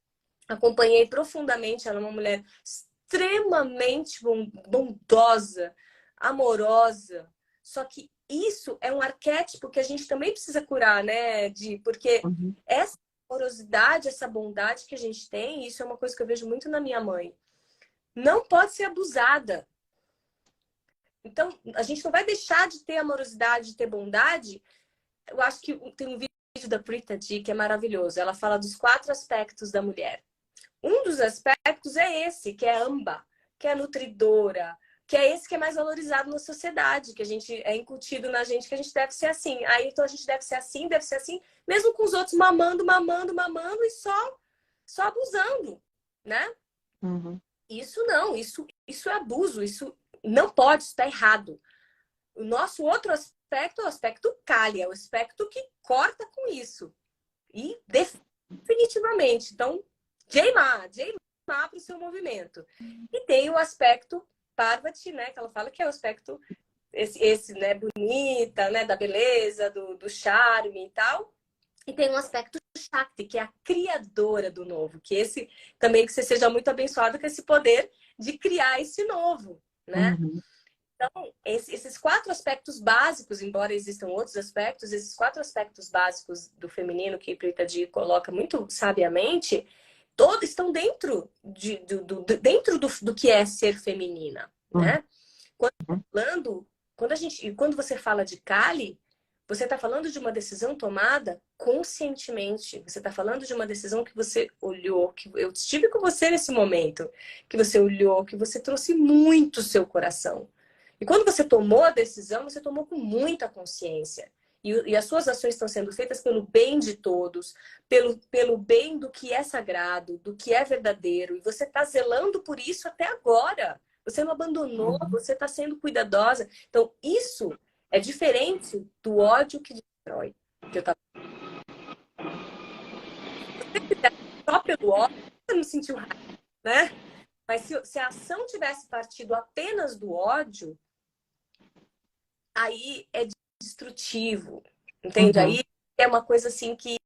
Acompanhei profundamente, ela é uma mulher extremamente bondosa, amorosa. Só que isso é um arquétipo que a gente também precisa curar, né, Di? Porque essa amorosidade, essa bondade que a gente tem, isso é uma coisa que eu vejo muito na minha mãe, não pode ser abusada. Então, a gente não vai deixar de ter amorosidade, de ter bondade. Eu acho que tem um vídeo da Prita Di que é maravilhoso. Ela fala dos 4 aspectos da mulher. Um dos aspectos é esse, que é amba, que é nutridora, que é esse que é mais valorizado na sociedade, que a gente é incutido na gente que a gente deve ser assim. Aí então a gente deve ser assim, mesmo com os outros mamando e só abusando, né? Isso não, isso é abuso, isso não pode, isso está errado. O nosso outro aspecto é o aspecto Kali, é o aspecto que corta com isso. E definitivamente. Então, Jai Ma para o seu movimento. E tem o aspecto Parvati, né? Que ela fala que é o aspecto esse né, bonita, né? Da beleza, do charme e tal. E tem um aspecto Shakti, que é a criadora do novo. Que esse também que você seja muito abençoado com esse poder de criar esse novo, né? Então, esses 4 aspectos básicos, embora existam outros aspectos, esses 4 aspectos básicos do feminino que Prita Di coloca muito sabiamente, todos estão dentro do que é ser feminina, né? Quando você fala de Kali, você está falando de uma decisão tomada conscientemente. Você está falando de uma decisão que você olhou, que eu estive com você nesse momento, que você olhou, que você trouxe muito o seu coração. E quando você tomou a decisão, você tomou com muita consciência. E as suas ações estão sendo feitas pelo bem de todos, pelo bem do que é sagrado, do que é verdadeiro. E você está zelando por isso até agora. Você não abandonou, você está sendo cuidadosa. Então, isso é diferente do ódio que destrói. Que eu tava... Se você fizer só pelo ódio, você não sentiu raiva, né? Mas se a ação tivesse partido apenas do ódio, aí é destrutivo, entende? Aí é uma coisa assim que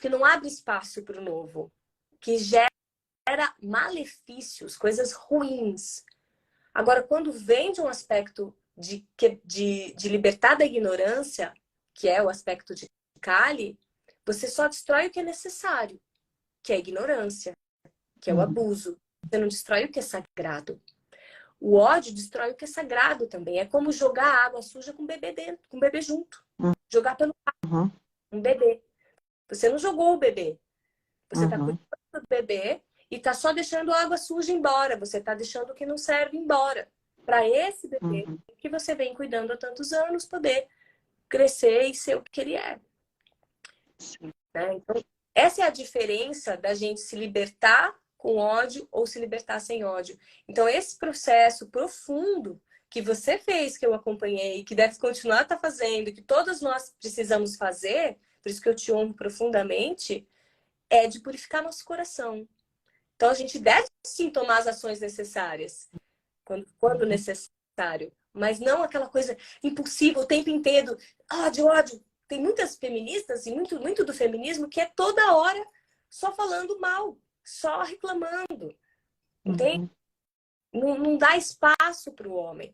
não abre espaço para o novo, que gera malefícios, coisas ruins. Agora, quando vem de um aspecto de libertar da ignorância, que é o aspecto de Kali, você só destrói o que é necessário, que é a ignorância, que é o abuso. Você não destrói o que é sagrado. O ódio destrói o que é sagrado também. É como jogar água suja com o bebê dentro, com o bebê junto. Jogar pelo um bebê. Você não jogou o bebê. Você está cuidando do bebê e está só deixando a água suja embora. Você está deixando o que não serve embora. Para esse bebê que você vem cuidando há tantos anos poder crescer e ser o que ele é. Né? Então, essa é a diferença da gente se libertar com ódio ou se libertar sem ódio. Então, esse processo profundo que você fez, que eu acompanhei, que deve continuar a estar fazendo, que todas nós precisamos fazer, por isso que eu te honro profundamente, é de purificar nosso coração. Então, a gente deve sim tomar as ações necessárias, quando necessário, mas não aquela coisa impulsiva o tempo inteiro, ódio, ódio. Tem muitas feministas e muito do feminismo que é toda hora só falando mal, só reclamando, entende? Não dá espaço para o homem.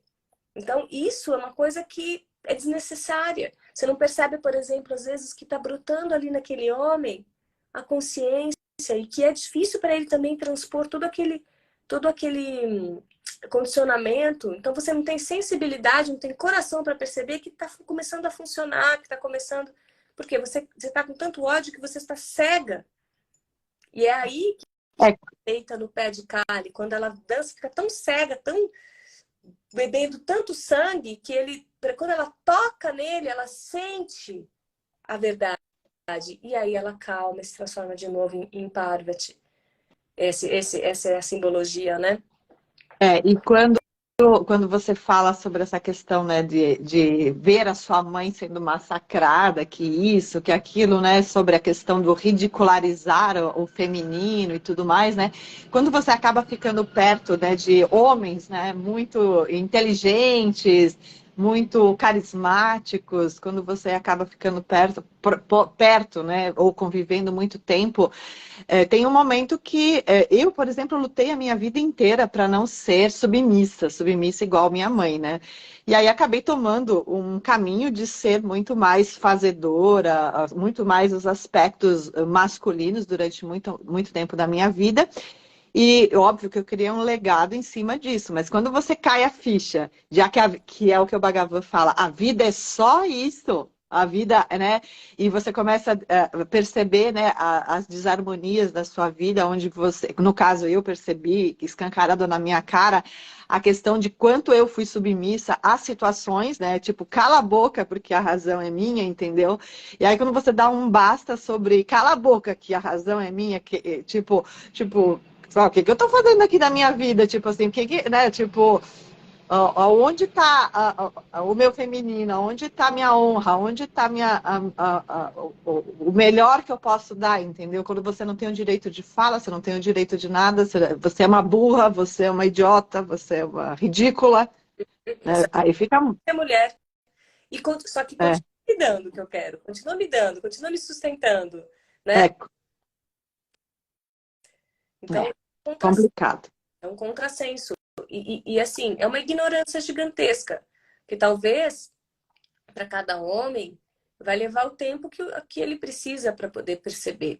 Então, isso é uma coisa que é desnecessária. Você não percebe, por exemplo, às vezes que está brotando ali naquele homem a consciência e que é difícil para ele também transpor todo aquele condicionamento. Então, você não tem sensibilidade, não tem coração para perceber que está começando a funcionar, que está começando... Porque você está com tanto ódio que você está cega. E é aí É, deita no pé de Kali, quando ela dança, fica tão cega, tão bebendo tanto sangue, que quando ela toca nele, ela sente a verdade. E aí ela calma e se transforma de novo em Parvati. Essa é a simbologia, né? e quando você fala sobre essa questão, né, de ver a sua mãe sendo massacrada, que isso, que aquilo, né, sobre a questão do ridicularizar o feminino e tudo mais, né, quando você acaba ficando perto, né, de homens, né, muito inteligentes, muito carismáticos, quando você acaba ficando perto, né, ou convivendo muito tempo, tem um momento que eu, por exemplo, lutei a minha vida inteira para não ser submissa igual minha mãe, né? E aí acabei tomando um caminho de ser muito mais fazedora, muito mais os aspectos masculinos durante muito, muito tempo da minha vida. E óbvio que eu queria um legado em cima disso, mas quando você cai a ficha, já que é o que o Bhagavan fala, a vida é só isso, a vida, né? E você começa a perceber, né, as desarmonias da sua vida, onde você, no caso eu percebi, escancarado na minha cara, a questão de quanto eu fui submissa a situações, né? Tipo, cala a boca, porque a razão é minha, entendeu? E aí quando você dá um basta sobre cala a boca, que a razão é minha, que, tipo, o que eu tô fazendo aqui na minha vida? Tipo assim, né? Tipo, onde tá o meu feminino? Onde tá a minha honra? Onde tá o melhor que eu posso dar, entendeu? Quando você não tem o direito de fala, você não tem o direito de nada, você é uma burra, você é uma idiota, você é uma ridícula, né? Só Aí fica. que é mulher. Só que É, continua me dando o que eu quero. Continua me dando, continua me sustentando, né? é, Então, complicado. é um contrassenso. E assim, é uma ignorância gigantesca. Que talvez, para cada homem, vai levar o tempo que ele precisa para poder perceber.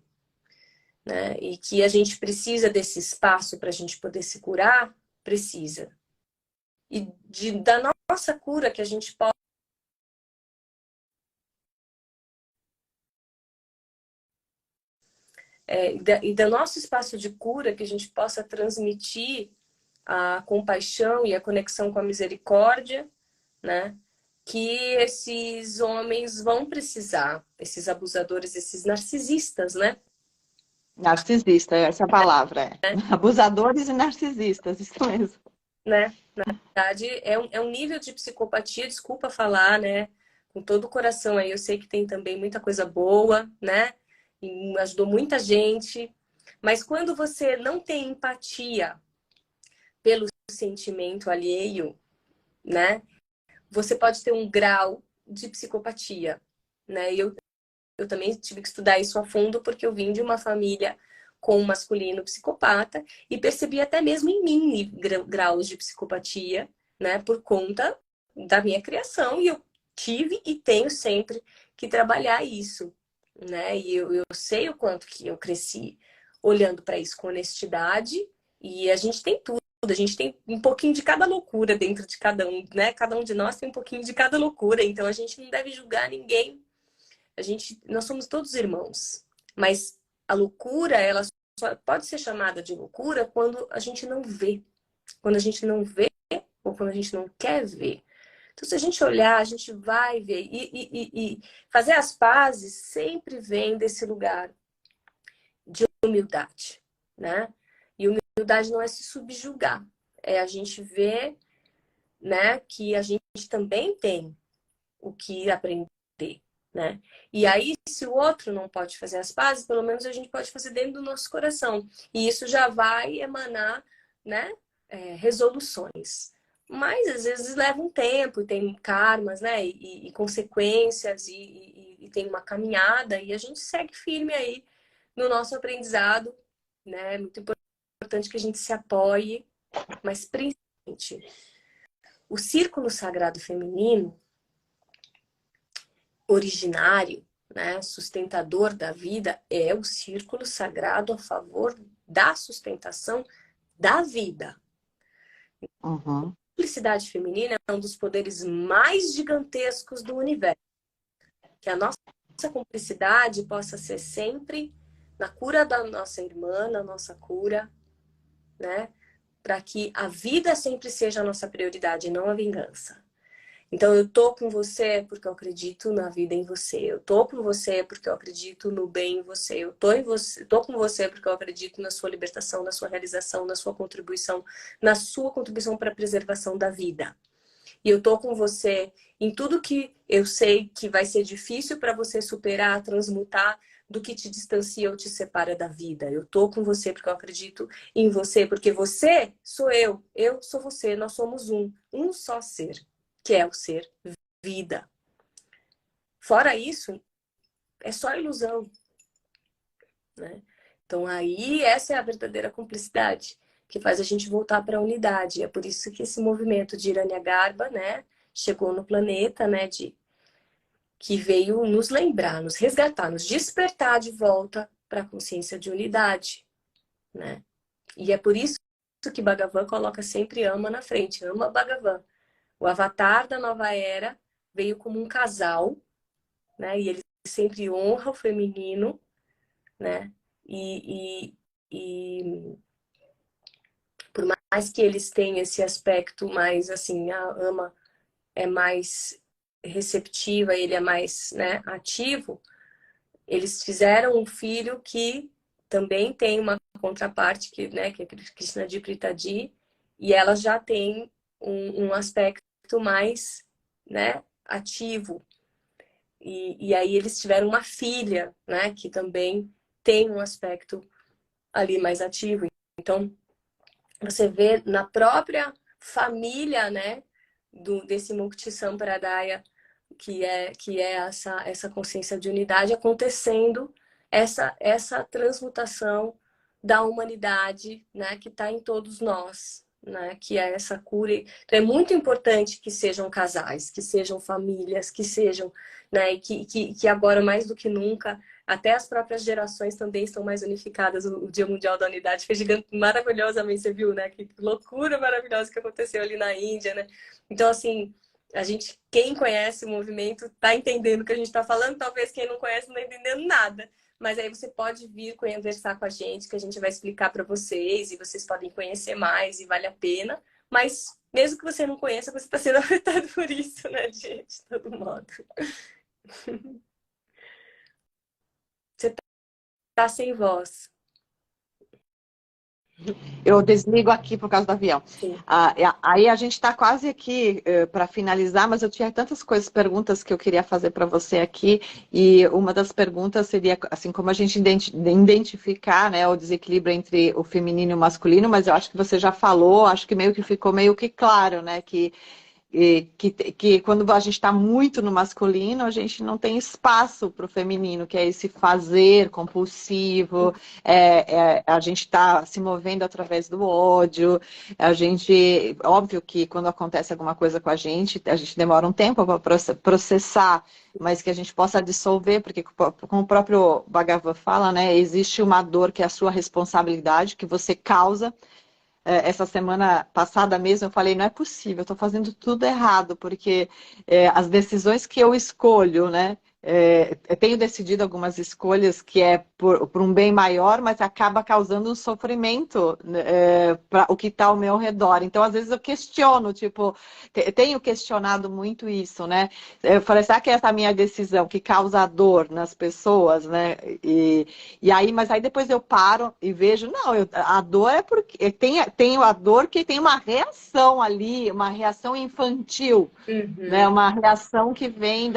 Né? E que a gente precisa desse espaço para a gente poder se curar, precisa. E da nossa cura que a gente pode. E do nosso espaço de cura que a gente possa transmitir a compaixão e a conexão com a misericórdia, né? Que esses homens vão precisar, esses abusadores, esses narcisistas, né? Narcisista, essa é a palavra. Abusadores e narcisistas, isso mesmo. Né? Na verdade, é um nível de psicopatia, desculpa falar, né? Com todo o coração aí, eu sei que tem também muita coisa boa, né? E ajudou muita gente. Mas quando você não tem empatia pelo sentimento alheio, né? Você pode ter um grau de psicopatia, né? E eu também tive que estudar isso a fundo porque eu vim de uma família com um masculino psicopata e percebi até mesmo em mim graus de psicopatia, né? Por conta da minha criação e eu tive e tenho sempre que trabalhar isso, né? E eu sei o quanto que eu cresci olhando para isso com honestidade e a gente tem tudo. A gente tem um pouquinho de cada loucura dentro de cada um, né? Cada um de nós tem um pouquinho de cada loucura, então a gente não deve julgar ninguém. Nós somos todos irmãos, mas a loucura, ela só pode ser chamada de loucura quando a gente não vê. Quando a gente não vê ou quando a gente não quer ver. Então, se a gente olhar, a gente vai ver. E fazer as pazes sempre vem desse lugar de humildade, né? E humildade não é se subjugar, é a gente ver, né, que a gente também tem o que aprender, né? E aí, se o outro não pode fazer as pazes, pelo menos a gente pode fazer dentro do nosso coração. E isso já vai emanar, né, resoluções. Mas às vezes leva um tempo, e tem karmas, né, e consequências, e tem uma caminhada, e a gente segue firme aí no nosso aprendizado, né? Muito importante que a gente se apoie, mas principalmente o círculo sagrado feminino originário, né, sustentador da vida, é o círculo sagrado a favor da sustentação da vida. Uhum. A cumplicidade feminina é um dos poderes mais gigantescos do universo. Que a nossa cumplicidade possa ser sempre na cura da nossa irmã, na nossa cura, né? Para que a vida sempre seja a nossa prioridade, não a vingança. Então, eu tô com você porque eu acredito na vida em você. Eu tô com você porque eu acredito no bem em você. Eu tô em você, tô com você porque eu acredito na sua libertação, na sua realização, na sua contribuição para a preservação da vida. E eu tô com você em tudo que eu sei que vai ser difícil para você superar, transmutar, do que te distancia ou te separa da vida. Eu tô com você porque eu acredito em você, porque você sou eu sou você, nós somos um só ser, que é o ser vida. Fora isso, é só ilusão, né? Então aí essa é a verdadeira cumplicidade, que faz a gente voltar para a unidade. É por isso que esse movimento de Hiranyagarbha, né, chegou no planeta, né, que veio nos lembrar, nos resgatar, nos despertar de volta para a consciência de unidade, né? E é por isso que Bhagavan coloca sempre Ama na frente, Ama Bhagavan. O avatar da nova era veio como um casal, né? E ele sempre honra o feminino, né? E por mais que eles tenham esse aspecto mais assim, a Ama é mais receptiva, ele é mais, né, ativo, eles fizeram um filho que também tem uma contraparte, que, né, que é Krishna de Pritadi, e ela já tem um aspecto mais, né, ativo. E aí eles tiveram uma filha, né, que também tem um aspecto ali mais ativo. Então, você vê na própria família, né, desse Mukti Sampradaya, que é essa consciência de unidade, acontecendo essa transmutação da humanidade, né, que está em todos nós, né, que é essa cura. Então, é muito importante que sejam casais, que sejam famílias, que sejam, né, e que agora mais do que nunca até as próprias gerações também estão mais unificadas. O Dia Mundial da Unidade foi maravilhosamente, você viu, né? Que loucura maravilhosa que aconteceu ali na Índia, né? Então, assim, a gente, quem conhece o movimento, tá entendendo o que a gente está falando. Talvez quem não conhece não está entendendo nada. Mas aí você pode vir conversar com a gente, que a gente vai explicar para vocês, e vocês podem conhecer mais, e vale a pena. Mas, mesmo que você não conheça, você está sendo afetado por isso, né, gente? De todo modo. Você tá sem voz. Eu desligo aqui por causa do avião. Sim. Aí a gente está quase aqui para finalizar, mas eu tinha tantas coisas, perguntas que eu queria fazer para você aqui. E uma das perguntas seria, assim, como a gente identificar, né, o desequilíbrio entre o feminino e o masculino, mas eu acho que você já falou, acho que meio que ficou meio que claro, né, que quando a gente está muito no masculino, a gente não tem espaço para o feminino, que é esse fazer compulsivo, a gente está se movendo através do ódio, a gente, óbvio que quando acontece alguma coisa com a gente demora um tempo para processar, mas que a gente possa dissolver, porque como o próprio Bhagavan fala, né, existe uma dor que é a sua responsabilidade, que você causa. Essa semana passada mesmo eu falei, não é possível, eu estou fazendo tudo errado, porque as decisões que eu escolho, né? Eu tenho decidido algumas escolhas que é por um bem maior, mas acaba causando um sofrimento para o que está ao meu redor. Então, às vezes eu questiono, tipo, tenho questionado muito isso, né? Eu falei, será que essa é a minha decisão que causa dor nas pessoas, né? E aí, mas aí depois eu paro e vejo, não, a dor é porque tenho a dor que tem uma reação ali, uma reação infantil, né? Uma reação que vem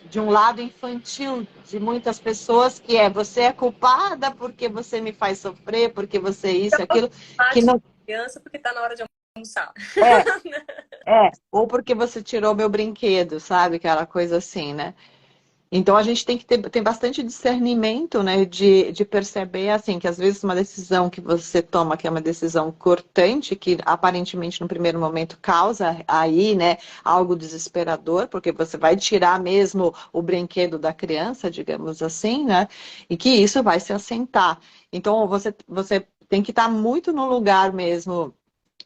de um lado infantil de muitas pessoas, que você é culpada porque você me faz sofrer, porque você isso, aquilo, que não Criança porque tá na hora de almoçar. ou porque você tirou meu brinquedo, sabe? Aquela coisa assim, né? Então a gente tem que ter bastante discernimento, né, de perceber assim que às vezes uma decisão que você toma, que é uma decisão cortante, que aparentemente no primeiro momento causa aí, né, algo desesperador, porque você vai tirar mesmo o brinquedo da criança, digamos assim, né, e que isso vai se assentar. Então você tem que estar muito no lugar mesmo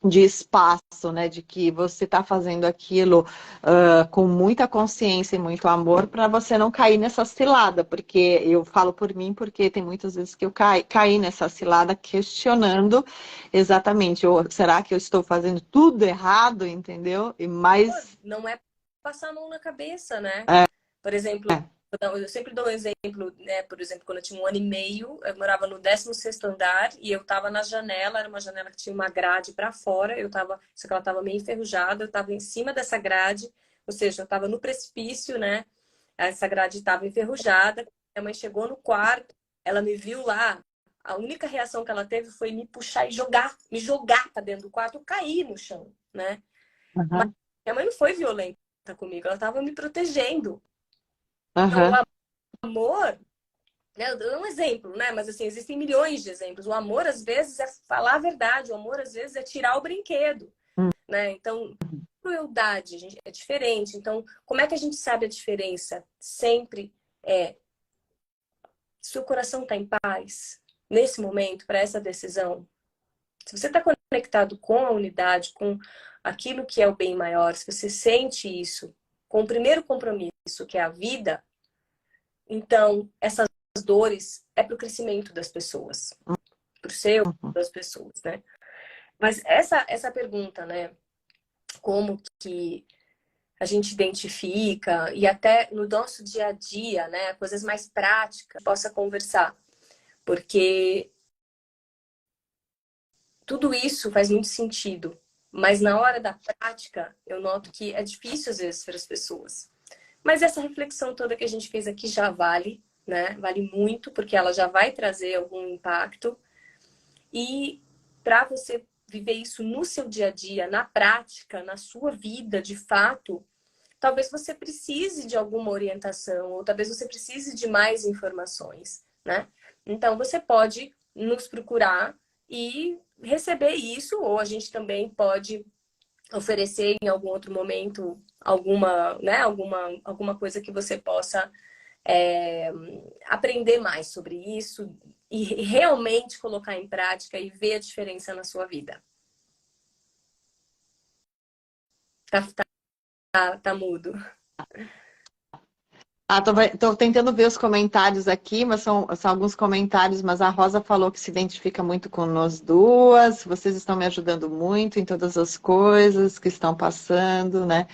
de espaço, né? De que você está fazendo aquilo com muita consciência e muito amor para você não cair nessa cilada, porque eu falo por mim, porque tem muitas vezes que eu caí nessa cilada questionando exatamente, será que eu estou fazendo tudo errado, entendeu? E mais Não é passar a mão na cabeça, né? é, Por exemplo, eu sempre dou um exemplo, né? Por exemplo, quando eu tinha 1 ano e meio, eu morava no 16º andar e eu tava na janela, era uma janela que tinha uma grade para fora, só que ela tava meio enferrujada, eu tava em cima dessa grade, ou seja, eu tava no precipício, né? Essa grade estava enferrujada. Minha mãe chegou no quarto, ela me viu lá. A única reação que ela teve foi me puxar e me jogar para dentro do quarto. Eu caí no chão, né? Mas aham, minha mãe não foi violenta comigo, ela estava me protegendo. Então, o aham, amor, né? Eu dou um exemplo, né? Mas assim, existem milhões de exemplos. O amor, às vezes, é falar a verdade. O amor, às vezes, é tirar o brinquedo, né? Então, crueldade, gente, é diferente. Então, como é que a gente sabe a diferença? Sempre é se o coração está em paz nesse momento para essa decisão. Se você está conectado com a unidade, com aquilo que é o bem maior, se você sente isso com o primeiro compromisso, que é a vida, então essas dores é para o crescimento das pessoas, para o seu, uhum. das pessoas, né? Mas essa pergunta, né? Como que a gente identifica e até no nosso dia a dia, né? Coisas mais práticas, possa conversar. Porque tudo isso faz muito sentido. Mas na hora da prática, eu noto que é difícil às vezes para as pessoas. Mas essa reflexão toda que a gente fez aqui já vale, né? Vale muito, porque ela já vai trazer algum impacto. E para você viver isso no seu dia a dia, na prática, na sua vida, de fato, talvez você precise de alguma orientação, ou talvez você precise de mais informações, né? Então, você pode nos procurar e receber isso, ou a gente também pode oferecer em algum outro momento alguma, né, alguma coisa que você possa aprender mais sobre isso e realmente colocar em prática e ver a diferença na sua vida. Tá mudo. Ah, tô tentando ver os comentários aqui, mas são alguns comentários, mas a Rosa falou que se identifica muito com nós duas, vocês estão me ajudando muito em todas as coisas que estão passando, né?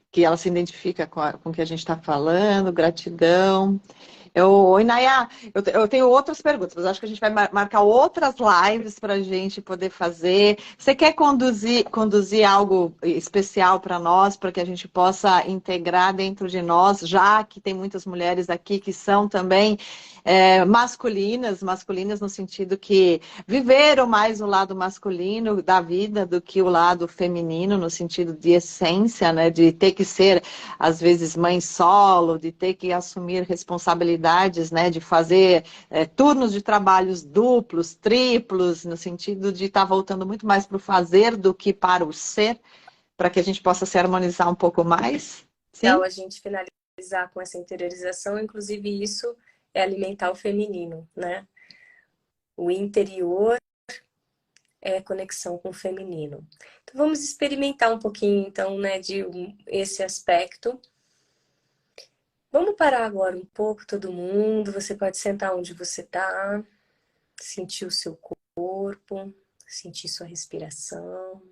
Que ela se identifica com o que a gente está falando, gratidão. Oi, Nayá, eu tenho outras perguntas, mas acho que a gente vai marcar outras lives para a gente poder fazer. Você quer conduzir algo especial para nós, para que a gente possa integrar dentro de nós, já que tem muitas mulheres aqui que são também masculinas no sentido que viveram mais o lado masculino da vida do que o lado feminino, no sentido de essência, né? De ter que ser, às vezes, mãe solo, de ter que assumir responsabilidades, né? De fazer turnos de trabalhos duplos, triplos, no sentido de estar voltando muito mais para o fazer do que para o ser, para que a gente possa se harmonizar um pouco mais. Legal Sim? a gente finalizar com essa interiorização, inclusive isso é alimentar o feminino, né? O interior é conexão com o feminino. Então vamos experimentar um pouquinho, então, né, de esse aspecto. Vamos parar agora um pouco, todo mundo. Você pode sentar onde você está, sentir o seu corpo, sentir sua respiração,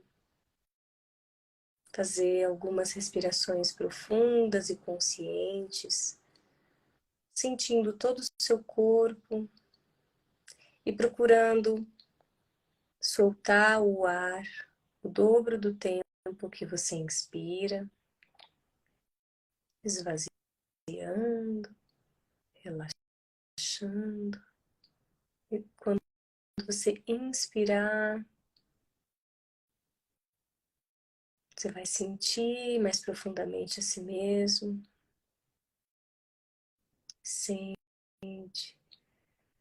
fazer algumas respirações profundas e conscientes, sentindo todo o seu corpo e procurando soltar o ar o dobro do tempo que você inspira, esvaziando, relaxando. E quando você inspirar, você vai sentir mais profundamente a si mesmo. Sente.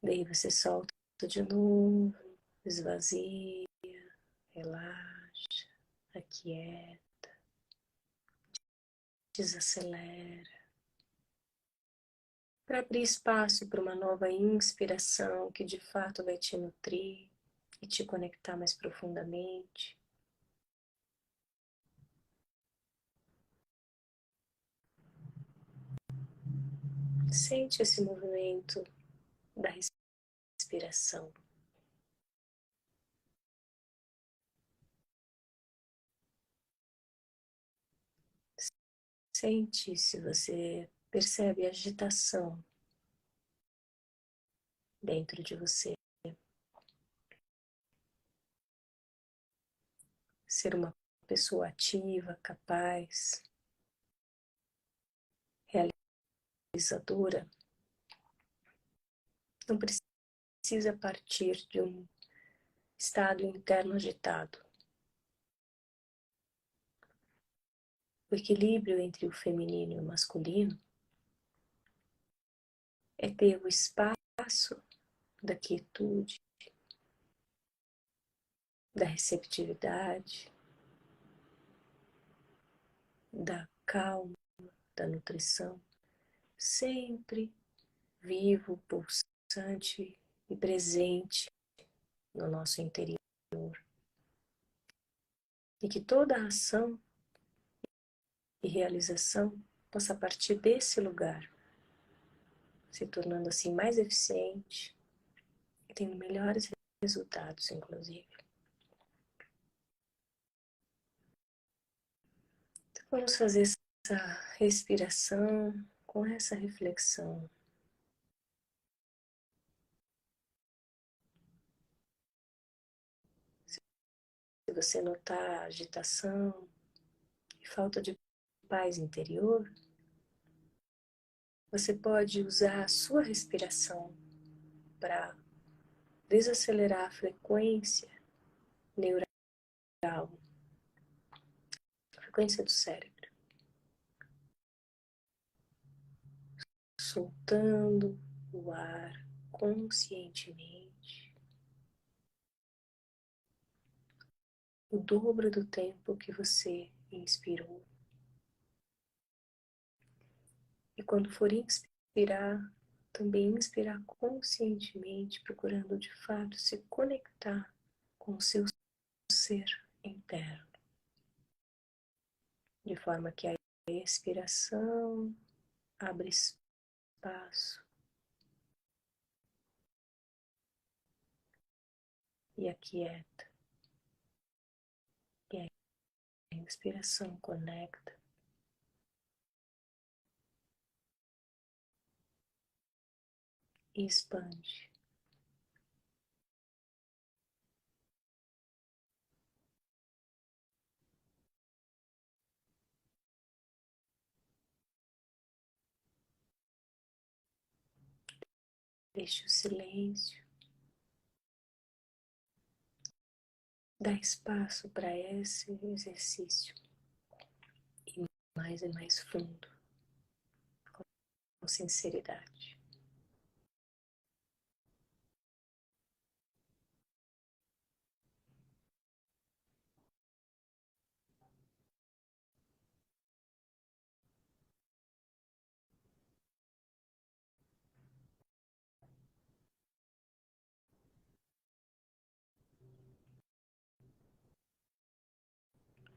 Daí você solta de novo, esvazia, relaxa, aquieta, desacelera. Para abrir espaço para uma nova inspiração que de fato vai te nutrir, e te conectar mais profundamente. Sente esse movimento da respiração. Sente se você percebe agitação dentro de você. Ser uma pessoa ativa, capaz, realizadora, não precisa partir de um estado interno agitado. O equilíbrio entre o feminino e o masculino é ter o espaço da quietude, da receptividade, da calma, da nutrição, sempre vivo, pulsante e presente no nosso interior. E que toda a ação e realização possa partir desse lugar, se tornando assim mais eficiente e tendo melhores resultados, inclusive. Então, vamos fazer essa respiração com essa reflexão. Se você notar agitação e falta de paz interior, você pode usar a sua respiração para desacelerar a frequência neural, a frequência do cérebro, soltando o ar conscientemente, o dobro do tempo que você inspirou. E quando for inspirar, também inspirar conscientemente, procurando de fato se conectar com o seu ser interno, de forma que a expiração abre espaço e aquieta, e a inspiração conecta e expande. Deixe o silêncio, dá espaço para esse exercício e mais fundo, com sinceridade.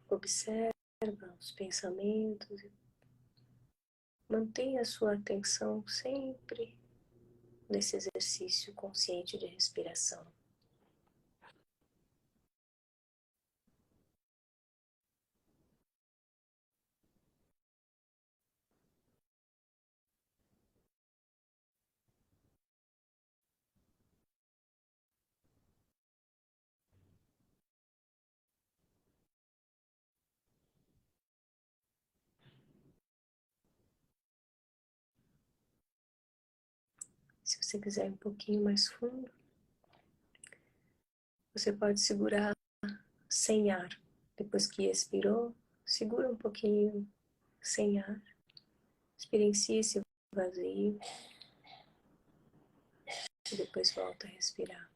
Observa os pensamentos e mantenha a sua atenção sempre nesse exercício consciente de respiração. Se você quiser ir um pouquinho mais fundo, você pode segurar sem ar. Depois que expirou, segura um pouquinho sem ar. Experiencie esse vazio e depois volta a respirar.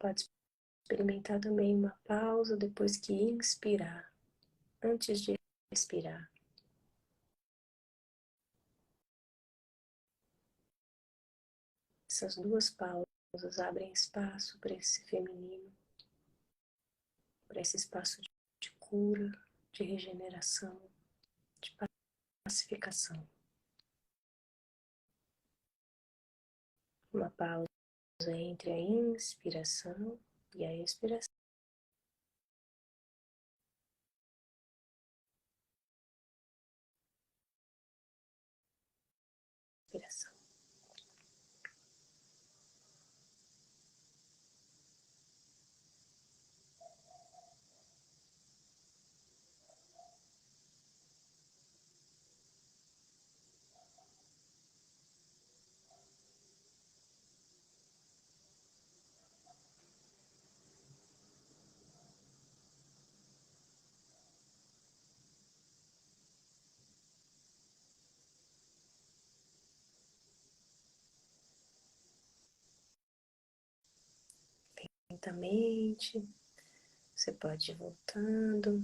Pode experimentar também uma pausa depois que inspirar, antes de expirar. Essas duas pausas abrem espaço para esse feminino, para esse espaço de cura, de regeneração, de pacificação. Uma pausa entre a inspiração e a expiração. Expiração. Lentamente, você pode ir voltando,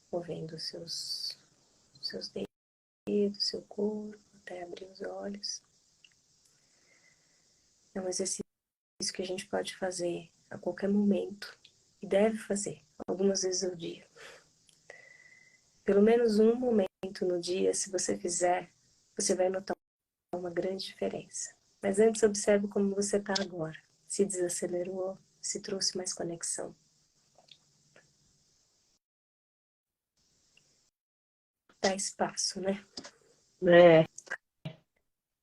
movendo seus dedos, seu corpo, até abrir os olhos. É um exercício que a gente pode fazer a qualquer momento e deve fazer, algumas vezes ao dia. Pelo menos um momento no dia, se você fizer, você vai notar uma grande diferença. Mas antes, observe como você está agora. Se desacelerou, se trouxe mais conexão. Dá espaço, né? É,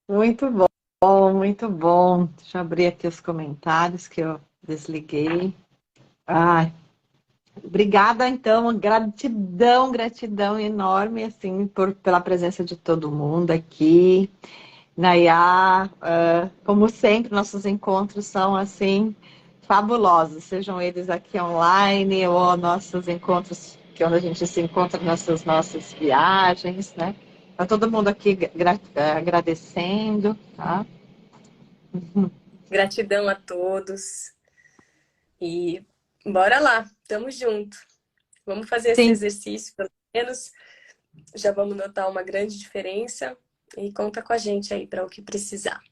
muito bom, muito bom. Deixa eu abrir aqui os comentários que eu desliguei. Ai, obrigada, então, gratidão, gratidão enorme, assim, pela presença de todo mundo aqui. Nayá, como sempre, nossos encontros são, assim, fabulosos, sejam eles aqui online ou nossos encontros, que é onde a gente se encontra nessas nossas viagens, né? Tá todo mundo aqui agradecendo, tá? Gratidão a todos. E bora lá, tamo junto. Vamos fazer esse Sim. exercício, pelo menos. Já vamos notar uma grande diferença. E conta com a gente aí para o que precisar.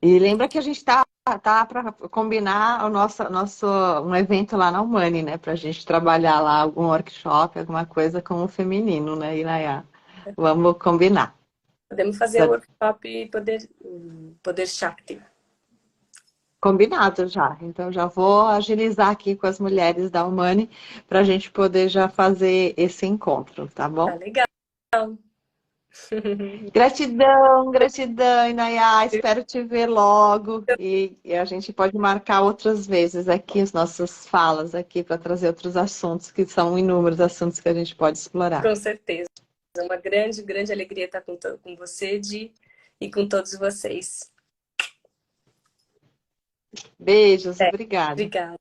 E lembra que a gente tá para combinar um evento lá na Humani, né? Para a gente trabalhar lá algum workshop, alguma coisa com o feminino, né, Inayá? Vamos combinar. Podemos fazer o workshop Poder Shakti. Combinado já. Então já vou agilizar aqui com as mulheres da Humani para a gente poder já fazer esse encontro, tá Tá bom? legal. Gratidão, gratidão, Inayá. Espero te ver logo e a gente pode marcar outras vezes aqui as nossas falas aqui para trazer outros assuntos, que são inúmeros assuntos que a gente pode explorar. Com certeza. É uma grande, grande alegria estar com você, Di, e com todos vocês. Beijos, obrigada. Obrigada.